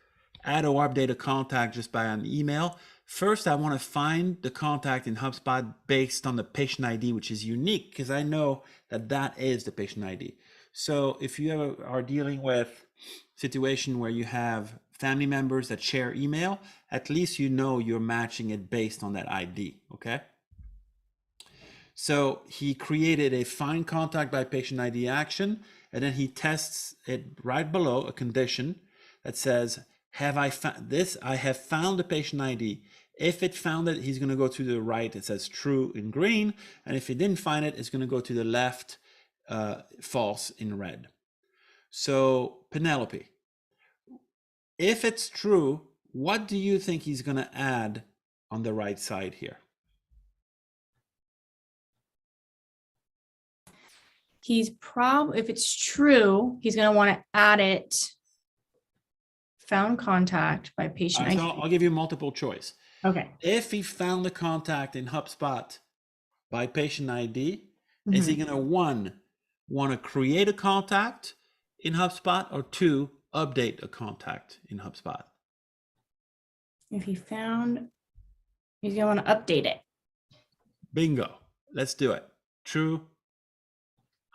Speaker 3: add or update a contact just by an email. First, I want to find the contact in HubSpot based on the patient ID, which is unique, because I know that that is the patient ID. So if you are dealing with a situation where you have family members that share email, at least you know you're matching it based on that ID, okay? So he created a find contact by patient ID action, and then he tests it right below a condition that says, have I found this? I have found the patient ID. If it found it, he's going to go to the right. It says true in green. And if it didn't find it, it's going to go to the left, false in red. So Penelope, if it's true, what do you think he's going to add on the right side here?
Speaker 1: He's if it's true, he's going to want to add it. Found contact by patient ID.
Speaker 3: So I'll give you multiple choice.
Speaker 1: Okay.
Speaker 3: If he found the contact in HubSpot by patient ID, is he going to want to create a contact in HubSpot, or 2, update a contact in HubSpot?
Speaker 1: If he found, he's going to want to update it.
Speaker 3: Bingo. Let's do it. True.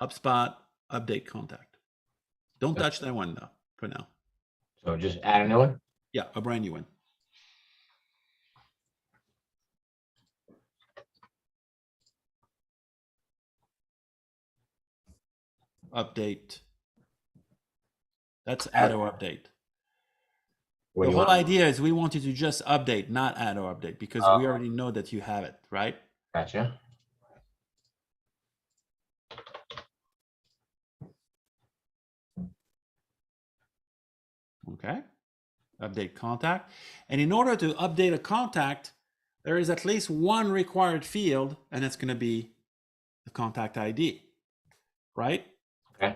Speaker 3: HubSpot, update contact. Don't touch that one though, for now.
Speaker 4: So just add a new one?
Speaker 3: Yeah, a brand new one. Update. That's add or update. The whole idea is we want you to just update, not add or update, because we already know that you have it, right?
Speaker 4: Gotcha.
Speaker 3: Okay. Update contact. And in order to update a contact, there is at least one required field, and it's going to be the contact ID, right?
Speaker 4: Okay.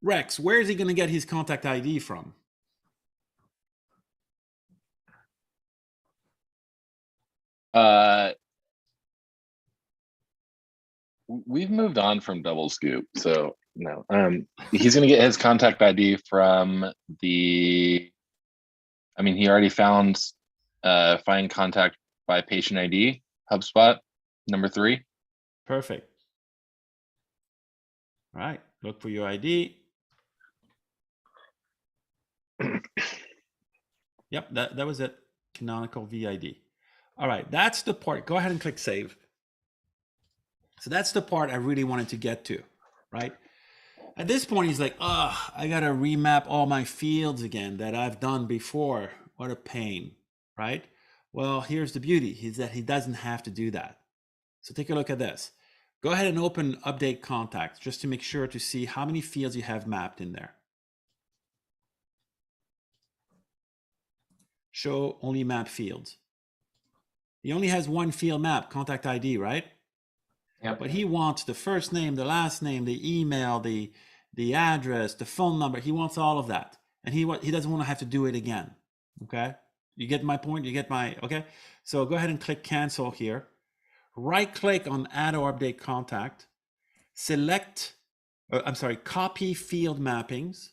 Speaker 3: Rex, where is he going to get his contact ID from?
Speaker 2: We've moved on from double scoop, so no. He's going to get his contact ID from the. I mean, he already found find contact by patient ID, HubSpot, number 3.
Speaker 3: Perfect. All right, look for your ID. Yep, that was it. Canonical VID. All right, that's the part. Go ahead and click save. So that's the part I really wanted to get to, right? At this point, he's like, oh, I got to remap all my fields again that I've done before. What a pain, right? Well, here's the beauty, is that he doesn't have to do that. So take a look at this. Go ahead and open update contacts just to make sure to see how many fields you have mapped in there. Show only map fields. He only has one field map, contact ID, right?
Speaker 4: Yep.
Speaker 3: But he wants the first name, the last name, the email, the address, the phone number. He wants all of that. And he doesn't want to have to do it again. Okay? You get my point? You get my, okay? So go ahead and click cancel here. Right click on add or update contact. Select, copy field mappings.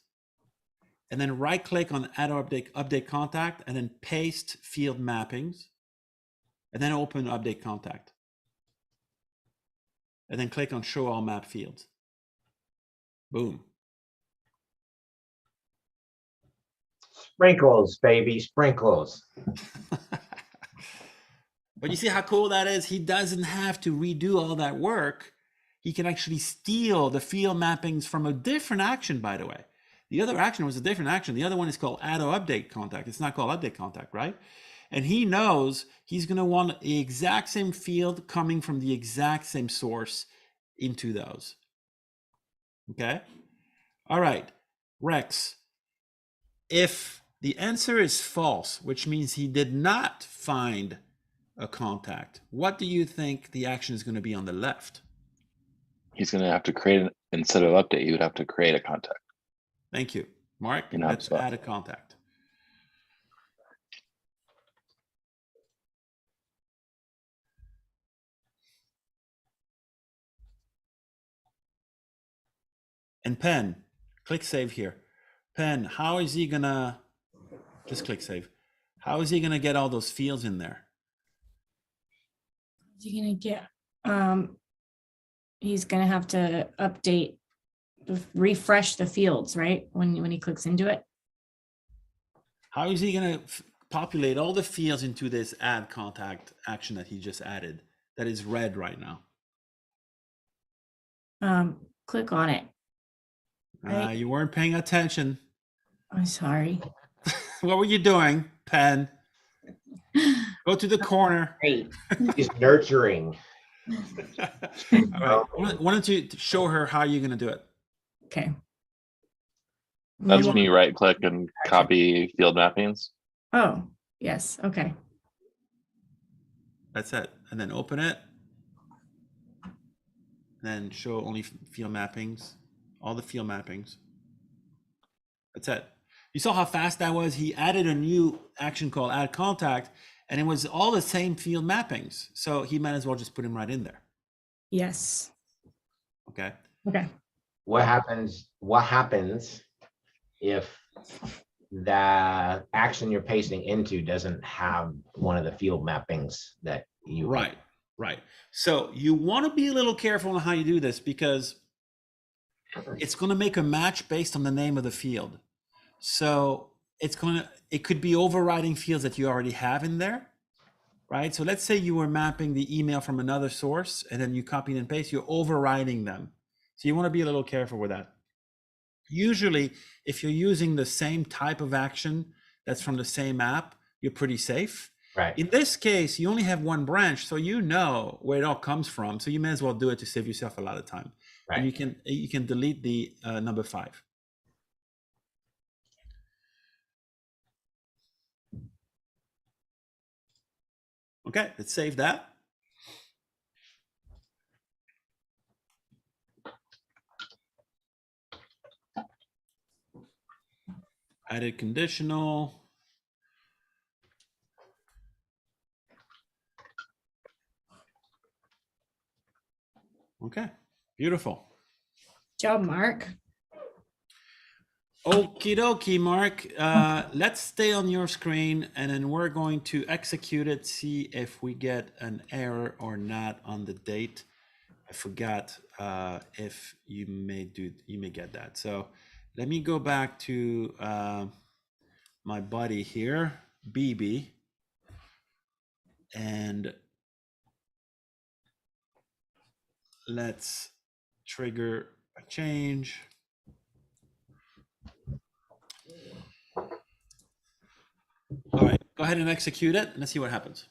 Speaker 3: And then right click on add or update contact, and then paste field mappings. And then open update contact. And then click on show all map fields. Boom.
Speaker 4: Sprinkles, baby, sprinkles.
Speaker 3: But you see how cool that is? He doesn't have to redo all that work. He can actually steal the field mappings from a different action, by the way. The other action was a different action. The other one is called add or update contact. It's not called update contact, right? And he knows he's going to want the exact same field coming from the exact same source into those. Okay? All right, Rex. If the answer is false, which means he did not find a contact, what do you think the action is going to be on the left?
Speaker 2: He's going to have to create, instead of update, he would have to create a contact.
Speaker 3: Thank you. Mark,
Speaker 2: In
Speaker 3: let's
Speaker 2: Hubspot.
Speaker 3: add a contact. And Pen, click save here. Pen, how is he gonna, just click save. How is he gonna get all those fields in there?
Speaker 1: You're gonna get, he's gonna have to update, refresh the fields, right? When he clicks into it.
Speaker 3: How is he gonna populate all the fields into this add contact action that he just added that is red right now?
Speaker 1: Click on it. Right.
Speaker 3: You weren't paying attention.
Speaker 1: I'm sorry.
Speaker 3: What were you doing, Pen? Go to the corner.
Speaker 4: Great. He's nurturing.
Speaker 3: All right. Why don't you show her how you're gonna do it?
Speaker 1: Okay.
Speaker 2: That's when you right click and copy field mappings.
Speaker 1: Oh, yes. Okay.
Speaker 3: That's it. And then open it. Then show only field mappings, all the field mappings. That's it. You saw how fast that was? He added a new action called add contact, and it was all the same field mappings. So he might as well just put him right in there.
Speaker 1: Yes.
Speaker 3: Okay.
Speaker 1: Okay.
Speaker 4: What happens if the action you're pasting into doesn't have one of the field mappings that you
Speaker 3: Right. So you want to be a little careful on how you do this, because it's going to make a match based on the name of the field. So it could be overriding fields that you already have in there, right? So let's say you were mapping the email from another source and then you copy and paste, you're overriding them. So you want to be a little careful with that. Usually, if you're using the same type of action that's from the same app, you're pretty safe.
Speaker 4: Right.
Speaker 3: In this case, you only have one branch, so you know where it all comes from. So you may as well do it to save yourself a lot of time.
Speaker 4: Right.
Speaker 3: And you can delete the number 5. Okay, let's save that. Added conditional. Okay, beautiful.
Speaker 1: Good job, Mark.
Speaker 3: Okie dokie, Mark. Let's stay on your screen and then we're going to execute it, see if we get an error or not on the date. I forgot if you may get that. So let me go back to my buddy here, BB, and let's trigger a change. All right, go ahead and execute it and let's see what happens.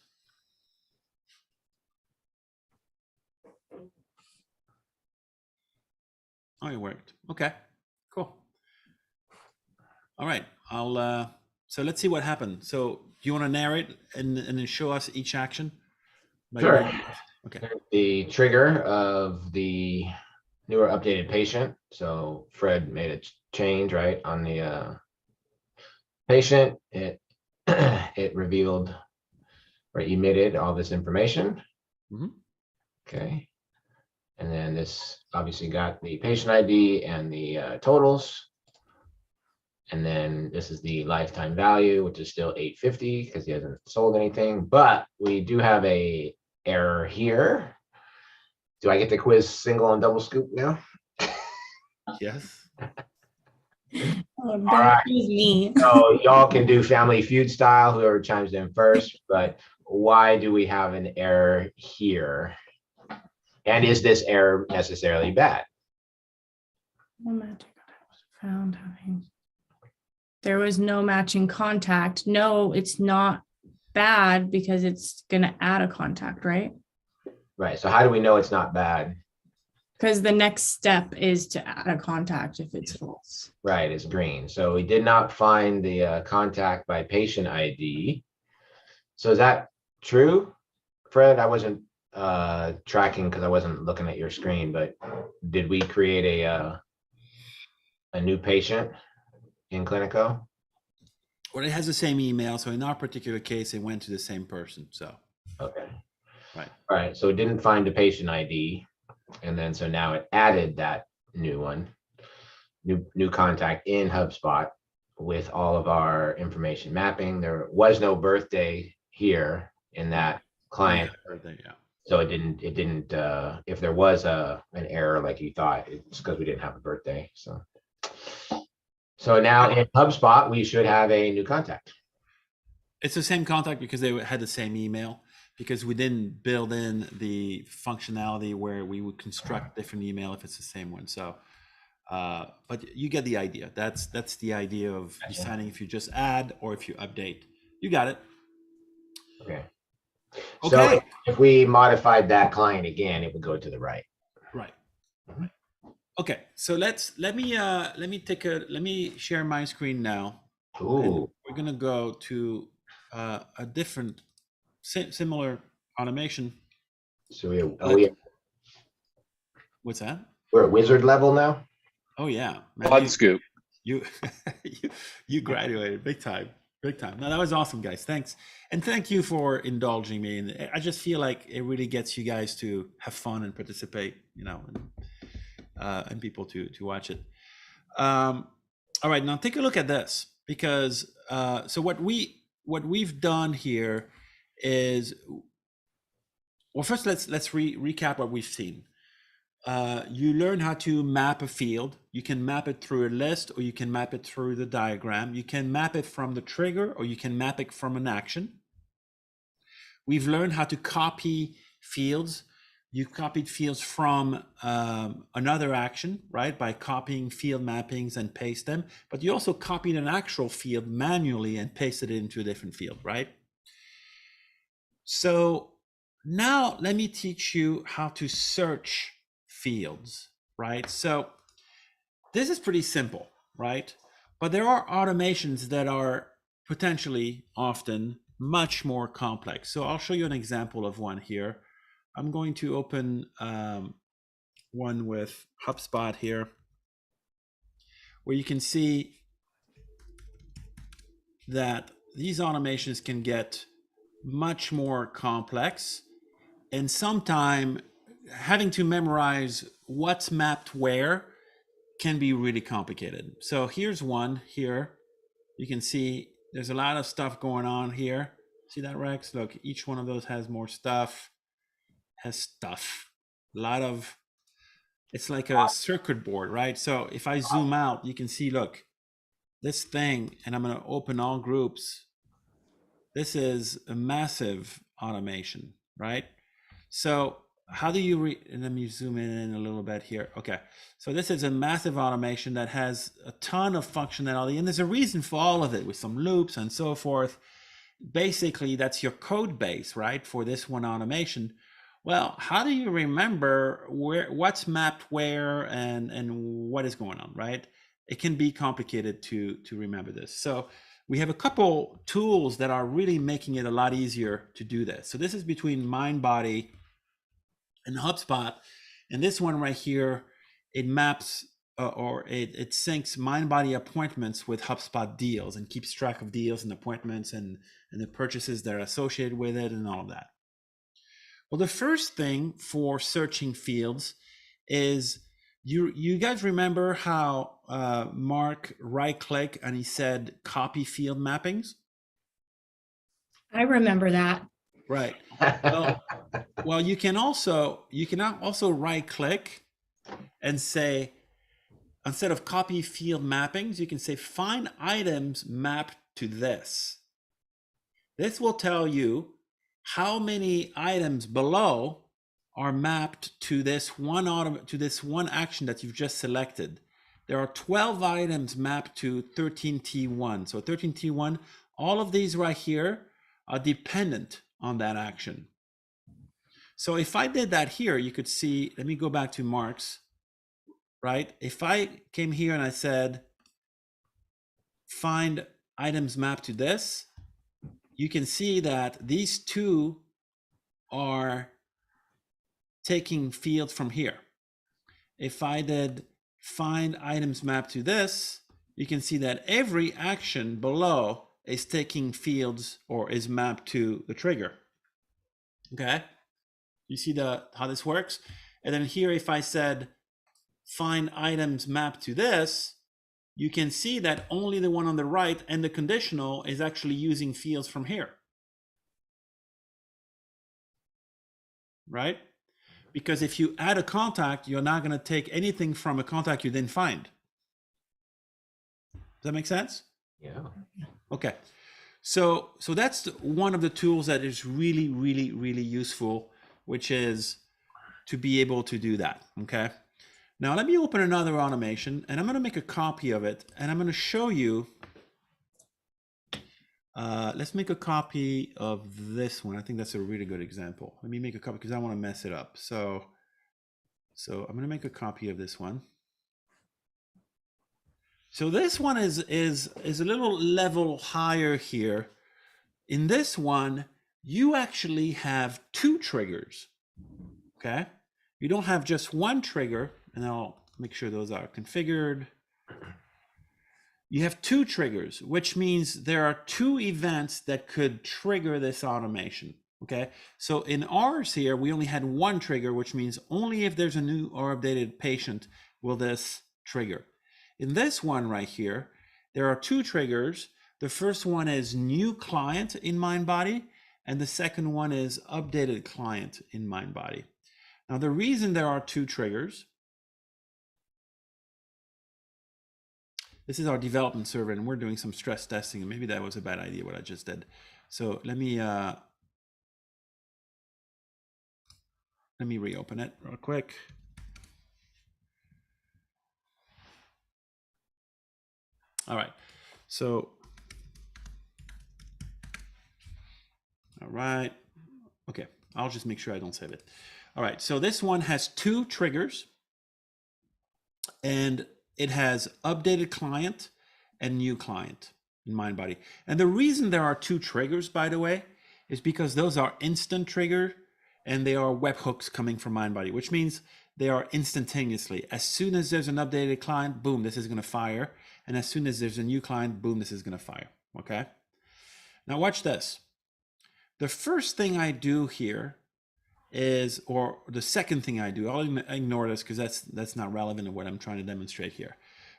Speaker 3: Oh, it worked. Okay, cool. All right, so let's see what happened. So do you want to narrate and then show us each action?
Speaker 4: Sure.
Speaker 3: Okay.
Speaker 4: The trigger of the newer updated patient. So Fred made a change, right, on the patient. It revealed or emitted all this information.
Speaker 3: Mm-hmm.
Speaker 4: Okay. And then this obviously got the patient ID and the totals. And then this is the lifetime value, which is still 850 because he hasn't sold anything. But we do have a error here. Do I get to quiz single and double scoop now?
Speaker 3: Yes.
Speaker 1: Oh, don't
Speaker 4: right.
Speaker 1: use me.
Speaker 4: So y'all can do Family Feud style, whoever chimes in first. But why do we have an error here? And is this error necessarily bad?
Speaker 1: No matching contact found having. There was no matching contact. No, it's not bad because it's going to add a contact, right?
Speaker 4: Right. So how do we know it's not bad?
Speaker 1: Because the next step is to add a contact if it's false.
Speaker 4: Right, it's green. So we did not find the contact by patient ID. So is that true, Fred? I wasn't tracking because I wasn't looking at your screen, but did we create a new patient in Clinico?
Speaker 3: Well, it has the same email. So in our particular case, it went to the same person. So,
Speaker 4: Okay.
Speaker 3: right.
Speaker 4: All right. So it didn't find the patient ID. And then so now it added that new one, new contact in HubSpot with all of our information mapping. There was no birthday here in that client.
Speaker 3: Yeah.
Speaker 4: So it didn't, if there was an error like you thought, it's because we didn't have a birthday. So now in HubSpot, we should have a new contact.
Speaker 3: It's the same contact because they had the same email, because we didn't build in the functionality where we would construct a different email if it's the same one. So, but you get the idea. That's the idea of deciding if you just add or if you update. You got it.
Speaker 4: Okay.
Speaker 3: Okay.
Speaker 4: So if we modified that client again, it would go to the right.
Speaker 3: Right. Okay. So let me share my screen now.
Speaker 4: Ooh.
Speaker 3: We're gonna go to a different similar automation.
Speaker 4: So
Speaker 3: What's that?
Speaker 4: we're at wizard level now.
Speaker 3: Oh yeah, man,
Speaker 2: Quad scoop.
Speaker 3: you you graduated big time. No, that was awesome, guys. Thanks, and thank you for indulging me. And I just feel like it really gets you guys to have fun and participate, and people to watch it. All right, now take a look at this, because so what we've done here is, well, first let's recap what we've seen. You learn how to map a field. You can map it through a list, or you can map it through the diagram. You can map it from the trigger, or you can map it from an action. We've learned how to copy fields. You copied fields from another action, right? By copying field mappings and paste them. But you also copied an actual field manually and pasted it into a different field, right? So now let me teach you how to search fields, right? So this is pretty simple, right? But there are automations that are potentially often much more complex. So I'll show you an example of one here. I'm going to open one with HubSpot here, where you can see that these automations can get much more complex, and sometimes having to memorize what's mapped where can be really complicated. So here's one here. You can see there's a lot of stuff going on here. See that, Rex? Look, each one of those has more stuff, a lot of, it's like a circuit board, right? So if I zoom out, you can see, look, this thing, and I'm going to open all groups. This is a massive automation, right? So how do you let me zoom in a little bit here. Okay, so this is a massive automation that has a ton of functionality, and there's a reason for all of it, with some loops and so forth. Basically, that's your code base, right, for this one automation. Well, how do you remember what's mapped where and what is going on, right? It can be complicated to remember this. So we have a couple tools that are really making it a lot easier to do this. So this is between MindBody and HubSpot. And this one right here, it maps it syncs MindBody appointments with HubSpot deals and keeps track of deals and appointments and the purchases that are associated with it and all of that. Well, the first thing for searching fields is, you guys remember how Mark right-click and he said copy field mappings?
Speaker 1: I remember that.
Speaker 3: Right. Well, you can also right-click and say, instead of copy field mappings, you can say find items mapped to this. This will tell you how many items below are mapped to this one action that you've just selected. There are 12 items mapped to 13T1. So 13T1, all of these right here are dependent on that action. So if I did that here, you could see, let me go back to Mark's, right? If I came here and I said, find items mapped to this, you can see that these two are taking fields from here. If I did find items mapped to this, you can see that every action below is taking fields or is mapped to the trigger. Okay, you see how this works? And then here, if I said find items mapped to this, you can see that only the one on the right and the conditional is actually using fields from here. Right? Because if you add a contact, you're not going to take anything from a contact you didn't find. Does that make sense?
Speaker 4: Yeah.
Speaker 3: Okay. So that's one of the tools that is really, really, really useful, which is to be able to do that. Okay. Now let me open another automation and I'm going to make a copy of it and I'm going to show you. Let's make a copy of this one. I think that's a really good example. Let me make a copy because I want to mess it up. So I'm going to make a copy of this one. So this one is a little level higher here. In this one, you actually have two triggers. Okay, you don't have just one trigger, and I'll make sure those are configured. You have two triggers, which means there are two events that could trigger this automation. Okay, so in ours here, we only had one trigger, which means only if there's a new or updated patient will this trigger. In this one right here, there are two triggers. The first one is new client in MindBody, and the second one is updated client in MindBody. Now, the reason there are two triggers, this is our development server, and we're doing some stress testing, and maybe that was a bad idea what I just did. So let me reopen it real quick. All right, so, all right, okay, I'll just make sure I don't save it. All right, so this one has two triggers, and it has updated client and new client in MindBody. And the reason there are two triggers, by the way, is because those are instant trigger, and they are webhooks coming from MindBody, which means they are instantaneously. As soon as there's an updated client, boom, this is going to fire. And as soon as there's a new client, boom, this is going to fire. Okay. Now watch this. The first thing I do here is, or the second thing I do, I'll ignore this because that's not relevant to what I'm trying to demonstrate here.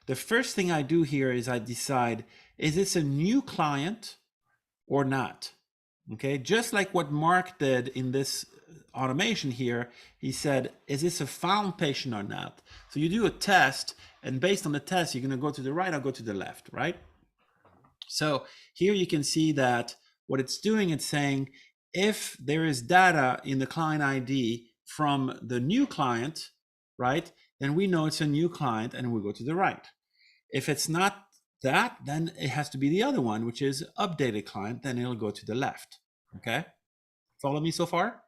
Speaker 3: The first thing I do here is I decide, is this a new client or not? Okay. Just like what Mark did in this automation here, he said, is this a found patient or not? So you do a test, and based on the test, you're going to go to the right or go to the left, right? So here you can see that what it's doing, it's saying, if there is data in the client ID from the new client, right, then we know it's a new client and we go to the right. If it's not that, then it has to be the other one, which is updated client, then it'll go to the left. Okay. Follow me so far?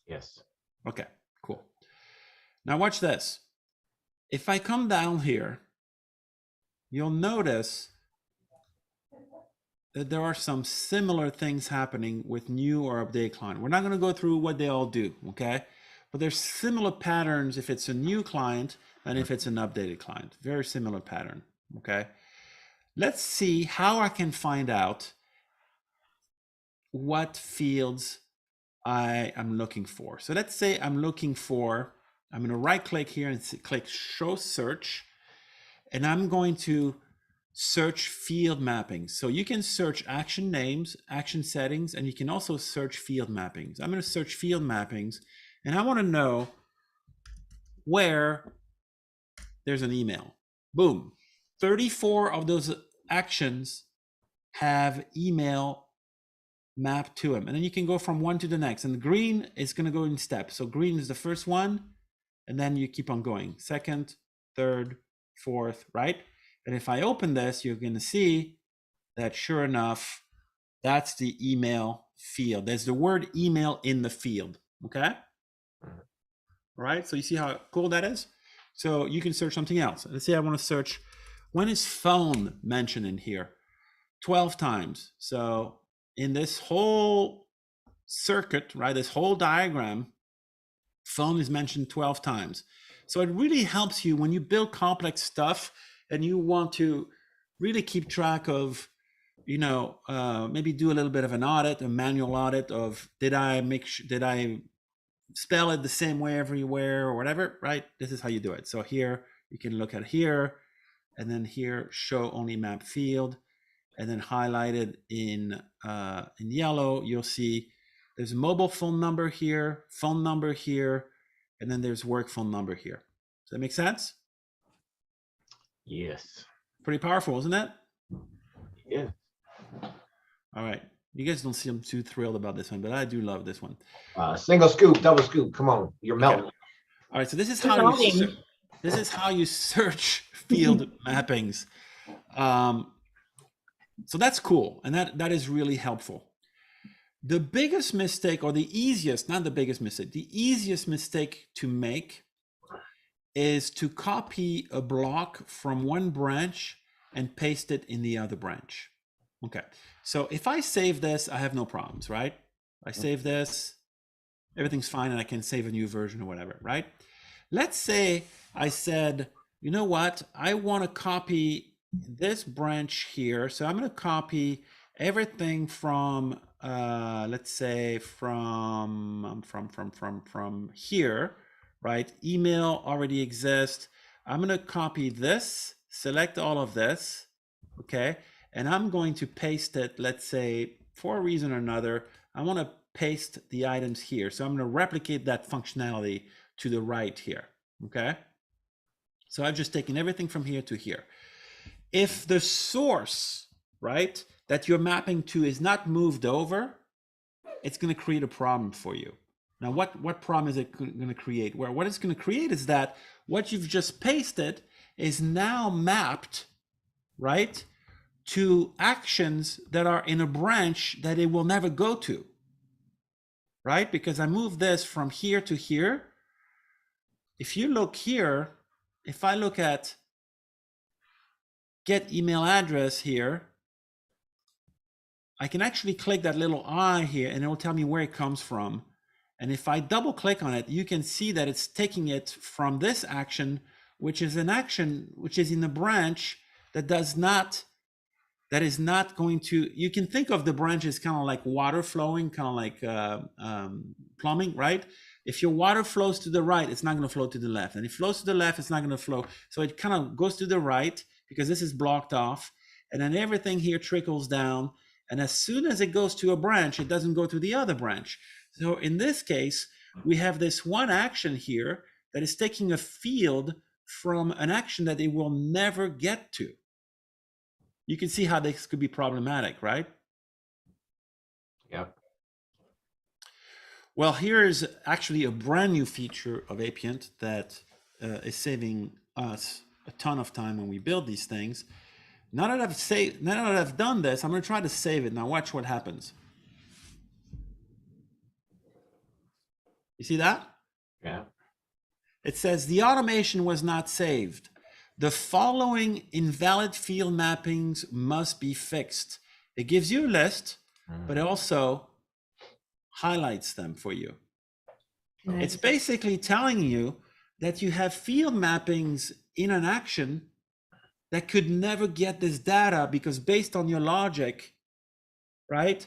Speaker 4: Yes.
Speaker 3: Okay, cool. Now watch this. If I come down here, you'll notice that there are some similar things happening with new or update client. We're not going to go through what they all do, okay? But there's similar patterns if it's a new client than if it's an updated client. Very similar pattern, okay? Let's see how I can find out what fields I am looking for. So let's say I'm looking for, I'm going to right click here and click show search, and I'm going to search field mappings. So you can search action names, action settings, and you can also search field mappings. I'm going to search field mappings, and I want to know where there's an email. Boom. 34 of those actions have email map to them. And then you can go from one to the next. And green is going to go in steps. So green is the first one. And then you keep on going. Second, third, fourth, right? And if I open this, you're going to see that sure enough, that's the email field. There's the word email in the field. Okay. All right. So you see how cool that is? So you can search something else. Let's say I want to search, when is phone mentioned in here? 12 times. So in this whole circuit, right, this whole diagram, phone is mentioned 12 times. So it really helps you when you build complex stuff and you want to really keep track of, you know, maybe do a little bit of an audit, a manual audit of, did I spell it the same way everywhere or whatever, right? This is how you do it. So here you can look at here, and then here, show only map field, and then highlighted in yellow, you'll see there's a mobile phone number here, and then there's work phone number here. Does that make sense?
Speaker 4: Yes.
Speaker 3: Pretty powerful, isn't it?
Speaker 4: Yeah.
Speaker 3: All right. You guys don't seem too thrilled about this one, but I do love this one.
Speaker 4: Single scoop, double scoop. Come on, you're melting.
Speaker 3: Okay. All right. So this is how you search field mappings. So that's cool, and that is really helpful. The biggest mistake, or the easiest, not the biggest mistake, the easiest mistake to make is to copy a block from one branch and paste it in the other branch. Okay, so if I save this, I have no problems, right? I save this, everything's fine, and I can save a new version or whatever, right? Let's say I said, you know what, I want to copy this branch here. So I'm going to copy everything from, let's say from here, right? Email already exists. I'm going to copy this, select all of this, okay? And I'm going to paste it, let's say, for a reason or another, I want to paste the items here. So I'm going to replicate that functionality to the right here, okay? So I've just taken everything from here to here. If the source, right, that you're mapping to is not moved over, it's going to create a problem for you. Now, what problem is it going to create? Where what it's going to create is that what you've just pasted is now mapped, right, to actions that are in a branch that it will never go to, right? Because I moved this from here to here. If you look here, if I look at get email address here, I can actually click that little eye here and it will tell me where it comes from. And if I double click on it, you can see that it's taking it from this action, which is an action which is in the branch that is not going to, you can think of the branch as kind of like water flowing, kind of like plumbing, right? If your water flows to the right, it's not going to flow to the left. And if it flows to the left, it's not going to flow. So it kind of goes to the right because this is blocked off. And then everything here trickles down. And as soon as it goes to a branch, it doesn't go to the other branch. So in this case, we have this one action here that is taking a field from an action that it will never get to. You can see how this could be problematic, right?
Speaker 4: Yep.
Speaker 3: Well, here is actually a brand new feature of APIANT that is saving us a ton of time when we build these things. Now that I've done this, I'm going to try to save it. Now watch what happens. You see that?
Speaker 4: Yeah.
Speaker 3: It says the automation was not saved. The following invalid field mappings must be fixed. It gives you a list, but it also highlights them for you.
Speaker 1: Nice.
Speaker 3: It's basically telling you that you have field mappings in an action that could never get this data because based on your logic, right,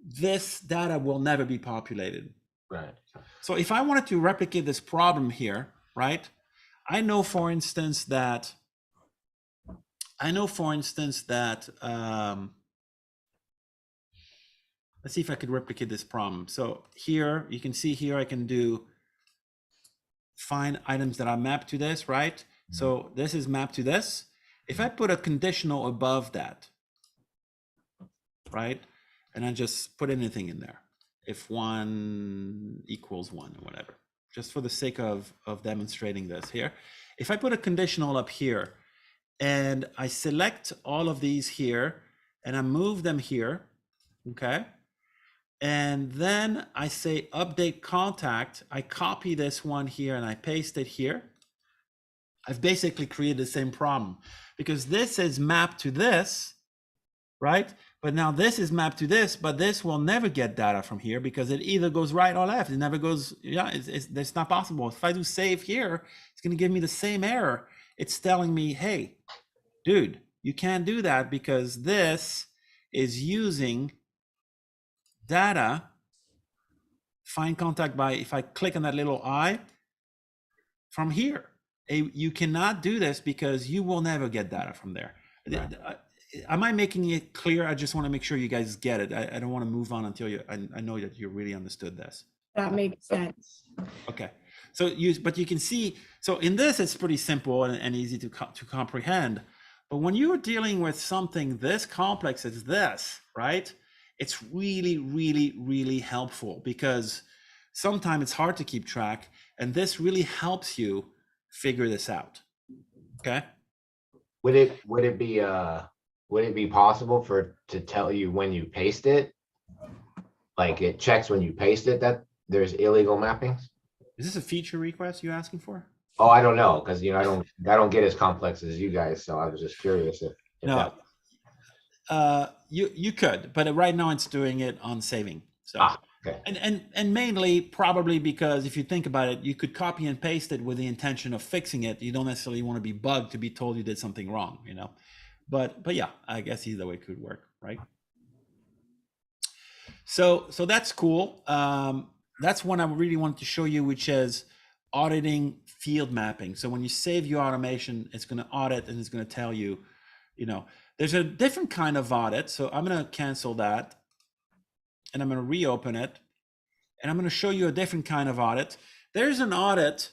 Speaker 3: this data will never be populated.
Speaker 4: Right.
Speaker 3: So if I wanted to replicate this problem here, right, I know, for instance, that let's see if I could replicate this problem. So here, you can see here, I can do find items that are mapped to this, right? So this is mapped to this. If I put a conditional above that, right? and I just put anything in there. If 1 equals 1 or whatever, just for the sake of demonstrating this here. If I put a conditional up here and I select all of these here and I move them here, okay? And then I say update contact, I copy this one here and I paste it here. I've basically created the same problem because this is mapped to this, right? But now this is mapped to this, but this will never get data from here because it either goes right or left. It never goes, yeah, it's not possible. If I do save here, it's gonna give me the same error. It's telling me, hey, dude, you can't do that because this is using data, find contact by, if I click on that little I, from here. You cannot do this because you will never get data from there. Right. Am I making it clear? I just want to make sure you guys get it. I don't want to move on until I know that you really understood this.
Speaker 1: That makes sense.
Speaker 3: Okay. So but you can see, so in this, it's pretty simple and easy to comprehend. But when you're dealing with something this complex as this, right? It's really, really, really helpful because sometimes it's hard to keep track, and this really helps you figure this out. Okay.
Speaker 4: Would it be possible for to tell you when you paste it? Like it checks when you paste it that there's illegal mappings?
Speaker 3: Is this a feature request you asking for?
Speaker 4: Oh, I don't know, because I don't get as complex as you guys, so I was just curious if
Speaker 3: no. You could, but right now it's doing it on saving. So
Speaker 4: okay.
Speaker 3: And mainly probably because if you think about it, you could copy and paste it with the intention of fixing it. You don't necessarily want to be bugged to be told you did something wrong, But yeah, I guess either way could work, right? So that's cool. That's one I really wanted to show you, which is auditing field mapping. So when you save your automation, it's going to audit and it's going to tell you, there's a different kind of audit. So I'm going to cancel that and I'm going to reopen it. And I'm going to show you a different kind of audit. There's an audit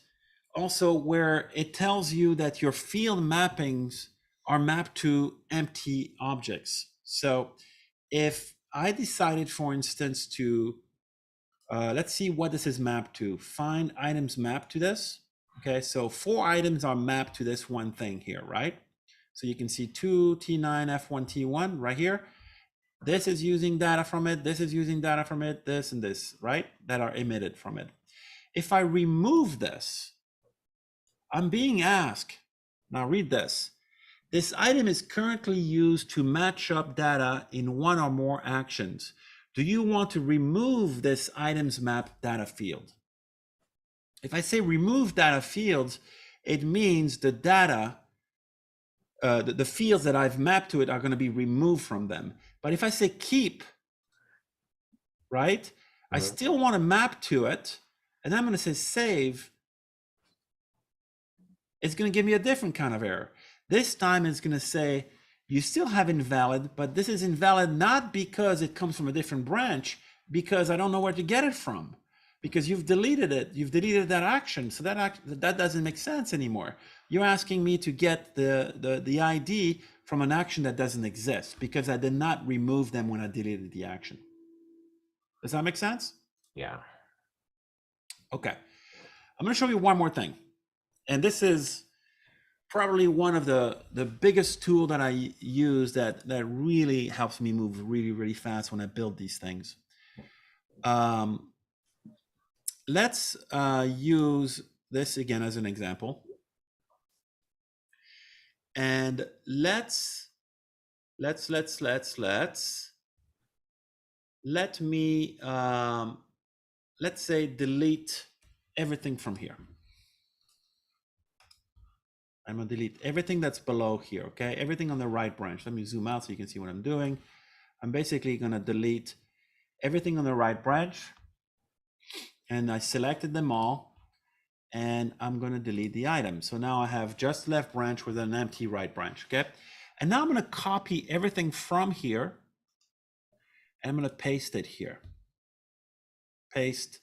Speaker 3: also where it tells you that your field mappings are mapped to empty objects. So if I decided, for instance, to, let's see what this is mapped to. Find items mapped to this. Okay, so 4 items are mapped to this one thing here, right? So you can see 2, T9, F1, T1 right here. This is using data from it. This is using data from it, this and this, right? That are emitted from it. If I remove this, I'm being asked, now read this. This item is currently used to match up data in one or more actions. Do you want to remove this items map data field? If I say remove data fields, it means the data, the fields that I've mapped to it are going to be removed from them. But if I say keep, right, I still want to map to it, and I'm going to say save, it's going to give me a different kind of error. This time it's going to say, you still have invalid, but this is invalid not because it comes from a different branch, because I don't know where to get it from, because you've deleted it. You've deleted that action. So that doesn't make sense anymore. You're asking me to get the ID from an action that doesn't exist because I did not remove them when I deleted the action. Does that make sense?
Speaker 4: Yeah.
Speaker 3: Okay. I'm going to show you one more thing. And this is probably one of the biggest tool that I use that really helps me move really, really fast when I build these things. Let's use this again as an example. And let me, let's say delete everything from here. I'm gonna delete everything that's below here, okay? Everything on the right branch. Let me zoom out so you can see what I'm doing. I'm basically gonna delete everything on the right branch, and I selected them all, and I'm gonna delete the item. So now I have just left branch with an empty right branch, okay? And now I'm gonna copy everything from here, and I'm gonna paste it here. Paste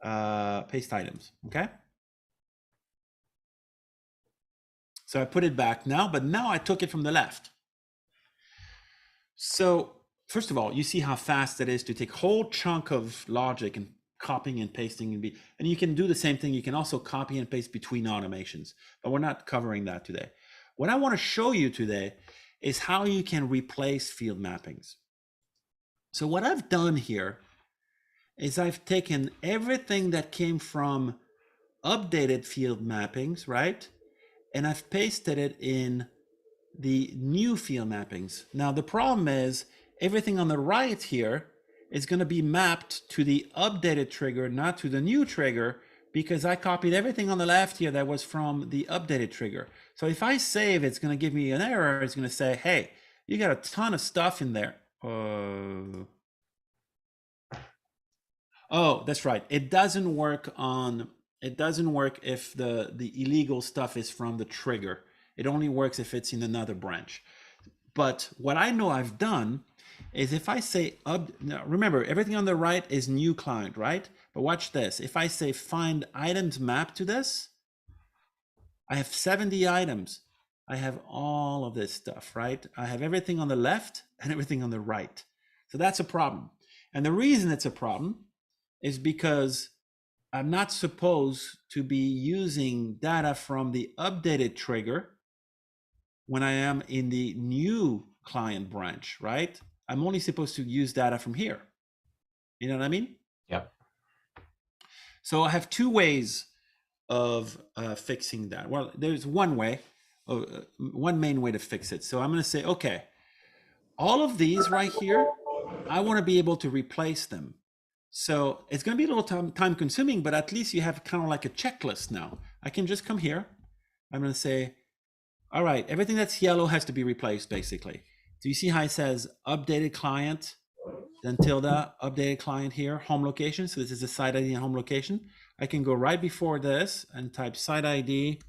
Speaker 3: items, okay? So I put it back now, but now I took it from the left. So first of all, you see how fast it is to take whole chunk of logic and copying and pasting and you can do the same thing. You can also copy and paste between automations, but we're not covering that today. What I want to show you today is how you can replace field mappings. So what I've done here is I've taken everything that came from updated field mappings, right? And I've pasted it in the new field mappings. Now, the problem is everything on the right here is going to be mapped to the updated trigger, not to the new trigger, because I copied everything on the left here that was from the updated trigger. So if I save, it's going to give me an error. It's going to say, hey, you got a ton of stuff in there. Oh, that's right. It doesn't work if the illegal stuff is from the trigger. It only works if it's in another branch. But what I know I've done is if I say, now remember, everything on the right is new client, right? But watch this. If I say find items mapped to this, I have 70 items. I have all of this stuff, right? I have everything on the left and everything on the right. So that's a problem. And the reason it's a problem is because I'm not supposed to be using data from the updated trigger when I am in the new client branch, right? I'm only supposed to use data from here. You know what I mean?
Speaker 4: Yep.
Speaker 3: So I have two ways of fixing that. Well, there's one way, one main way to fix it. So I'm going to say, okay, all of these right here, I want to be able to replace them. So it's going to be a little time consuming, but at least you have kind of like a checklist now. I can just come here. I'm going to say, all right, everything that's yellow has to be replaced, basically. Do you see how it says updated client, then tilde, updated client here, home location? So this is the site ID and home location. I can go right before this and type site ID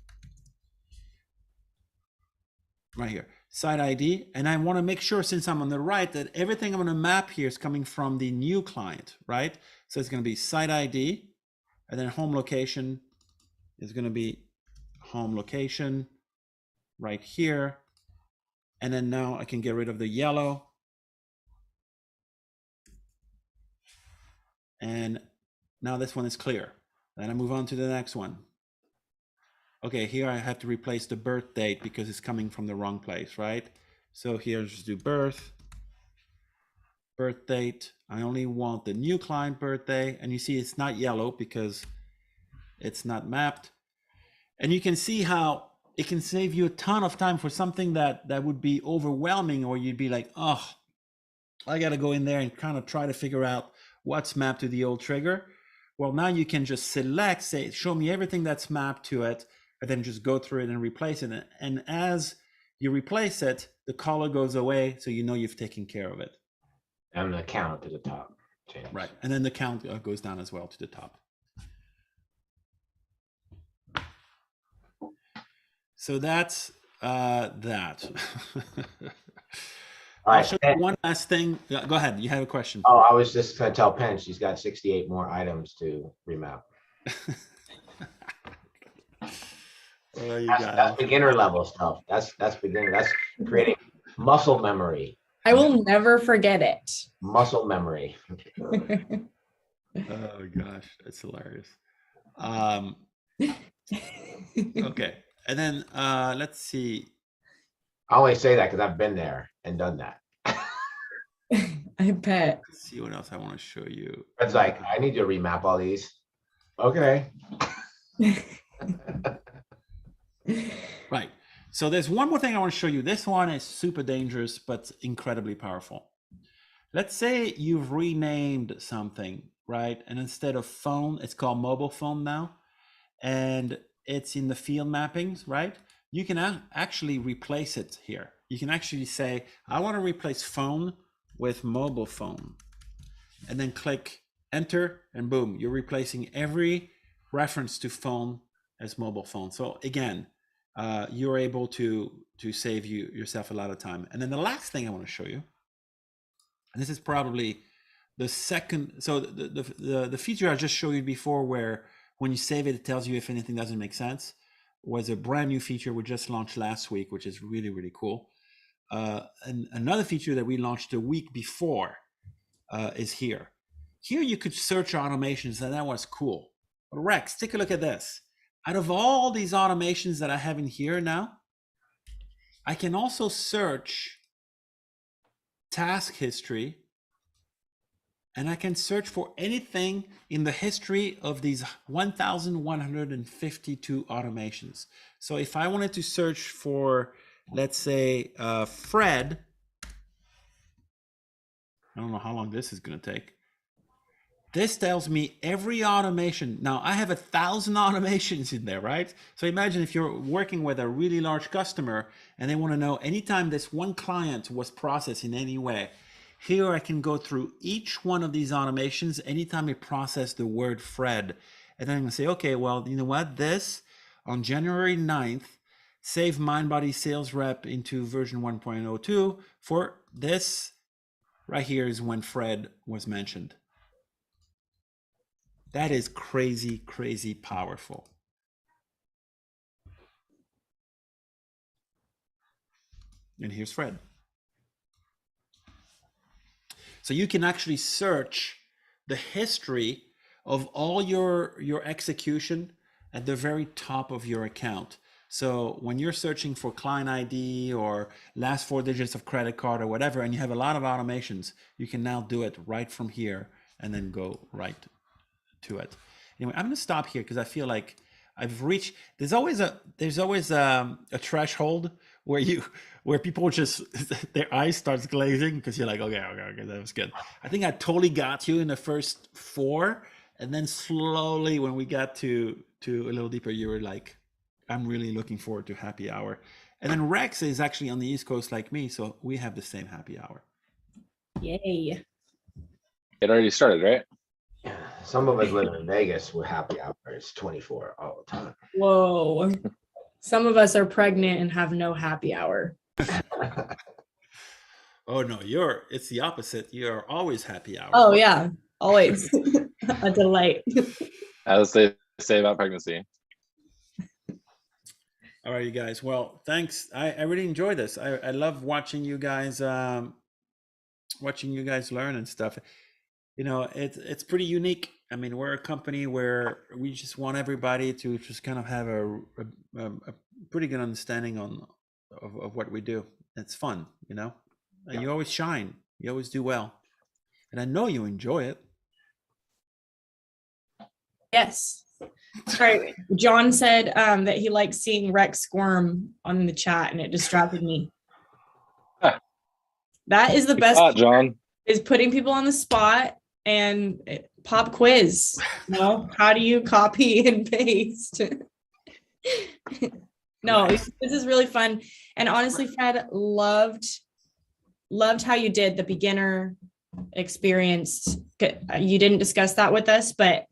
Speaker 3: right here, site ID. And I want to make sure, since I'm on the right, that everything I'm going to map here is coming from the new client, right? So it's going to be site ID, and then home location is going to be home location right here. And then now I can get rid of the yellow. And now this one is clear. Then I move on to the next one. Okay, here I have to replace the birth date because it's coming from the wrong place, right? So here, just do birth date. I only want the new client birthday. And you see it's not yellow because it's not mapped. And you can see how it can save you a ton of time for something that would be overwhelming, or you'd be like, oh, I got to go in there and kind of try to figure out what's mapped to the old trigger. Well, now you can just select, say, show me everything that's mapped to it, and then just go through it and replace it. And as you replace it, the color goes away, so you know you've taken care of it.
Speaker 4: And the count to the top. Change.
Speaker 3: Right, and then the count goes down as well to the top. So that's that.
Speaker 4: All
Speaker 3: I'll
Speaker 4: right.
Speaker 3: show you one last thing. Go ahead, you have a question.
Speaker 4: Oh, I was just going to tell Penn she's got 68 more items to remap.
Speaker 3: Oh, you
Speaker 4: That's beginner level stuff. That's beginner. That's creating muscle memory.
Speaker 1: I will never forget it.
Speaker 4: Muscle memory.
Speaker 3: Oh gosh, that's hilarious. Okay, and then let's see.
Speaker 4: I only say that because I've been there and done that.
Speaker 1: I bet.
Speaker 3: Let's see what else I want to show you.
Speaker 4: It's like, I need to remap all these. Okay.
Speaker 3: Right. So there's one more thing I want to show you. This one is super dangerous, but incredibly powerful. Let's say you've renamed something, right? And instead of phone, it's called mobile phone now. And it's in the field mappings, right? You can actually replace it here. You can actually say, I want to replace phone with mobile phone. And then click enter, and boom, you're replacing every reference to phone as mobile phone. So again, you're able to save yourself a lot of time. And then the last thing I want to show you, and this is probably the second, so the feature I just showed you before, where when you save it, it tells you if anything doesn't make sense, was a brand new feature we just launched last week, which is really, really cool. And another feature that we launched a week before is here. Here you could search automations, and that was cool. But Rex, take a look at this. Out of all these automations that I have in here now, I can also search task history, and I can search for anything in the history of these 1,152 automations. So if I wanted to search for, let's say, Fred, I don't know how long this is going to take. This tells me every automation. Now I have 1,000 automations in there, right? So imagine if you're working with a really large customer and they want to know anytime this one client was processed in any way. Here I can go through each one of these automations anytime it processed the word Fred. And then I'm going to say, okay, well, you know what? This on January 9th, save MindBody Sales Rep into version 1.02 for this right here is when Fred was mentioned. That is crazy, crazy powerful. And here's Fred. So you can actually search the history of all your execution at the very top of your account. So when you're searching for client ID or last 4 digits of credit card or whatever, and you have a lot of automations, you can now do it right from here and then go right to it. Anyway, I'm going to stop here because I feel like I've reached. There's always a threshold where people just their eyes starts glazing because you're like, okay, that was good. I think I totally got you in the first 4, and then slowly when we got to a little deeper, you were like, I'm really looking forward to happy hour. And then Rex is actually on the East Coast like me, so we have the same happy hour.
Speaker 1: Yay.
Speaker 2: It already started, right?
Speaker 4: Yeah, some of us live in Vegas where happy hour is 24 all the time.
Speaker 1: Whoa. Some of us are pregnant and have no happy hour.
Speaker 3: Oh no, it's the opposite. You're always happy hour.
Speaker 1: Oh yeah, always a delight.
Speaker 2: As they say about pregnancy.
Speaker 3: All right, you guys. Well, thanks. I really enjoy this. I love watching you guys learn and stuff. You know, it's pretty unique. I mean, we're a company where we just want everybody to just kind of have a pretty good understanding of what we do. It's fun, you know, and you always shine. You always do well, and I know you enjoy it.
Speaker 1: Yes. Sorry, John said that he likes seeing Rex squirm on the chat, and it distracted me.
Speaker 2: Huh.
Speaker 1: That is the best
Speaker 2: Thought, John.
Speaker 1: Is putting people on the spot and pop quiz. You know, how do you copy and paste? No, this is really fun. And honestly, Fred, loved how you did the beginner experience. You didn't discuss that with us, but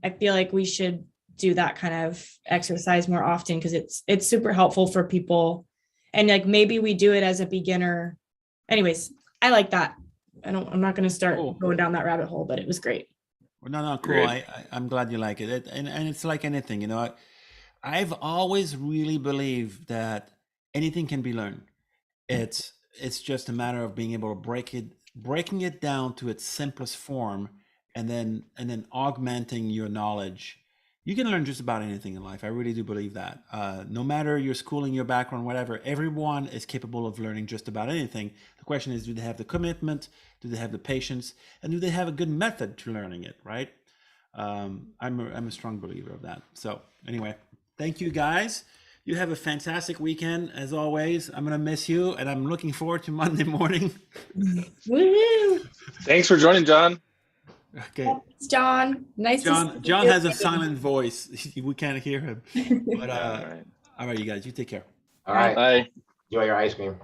Speaker 1: I feel like we should do that kind of exercise more often because it's super helpful for people. And like maybe we do it as a beginner. Anyways, I like that. I'm not going to start going down that rabbit hole, but it was great.
Speaker 3: Well, no, cool. I'm glad you like it. And it's like anything, you know, I've always really believed that anything can be learned. It's just a matter of being able to breaking it down to its simplest form, and then augmenting your knowledge. You can learn just about anything in life. I really do believe that. No matter your schooling, your background, whatever, everyone is capable of learning just about anything. The question is, do they have the commitment? Do they have the patience? And do they have a good method to learning it, right? I'm a strong believer of that. So anyway, thank you guys. You have a fantastic weekend as always. I'm gonna miss you, and I'm looking forward to Monday morning.
Speaker 1: Woo!
Speaker 2: Thanks for joining, John.
Speaker 3: Okay.
Speaker 1: Thanks, John. Nice to see you.
Speaker 3: John has a silent voice. We can't hear him. But all right, you guys, you take care.
Speaker 4: All right.
Speaker 2: Bye.
Speaker 4: Enjoy your ice cream.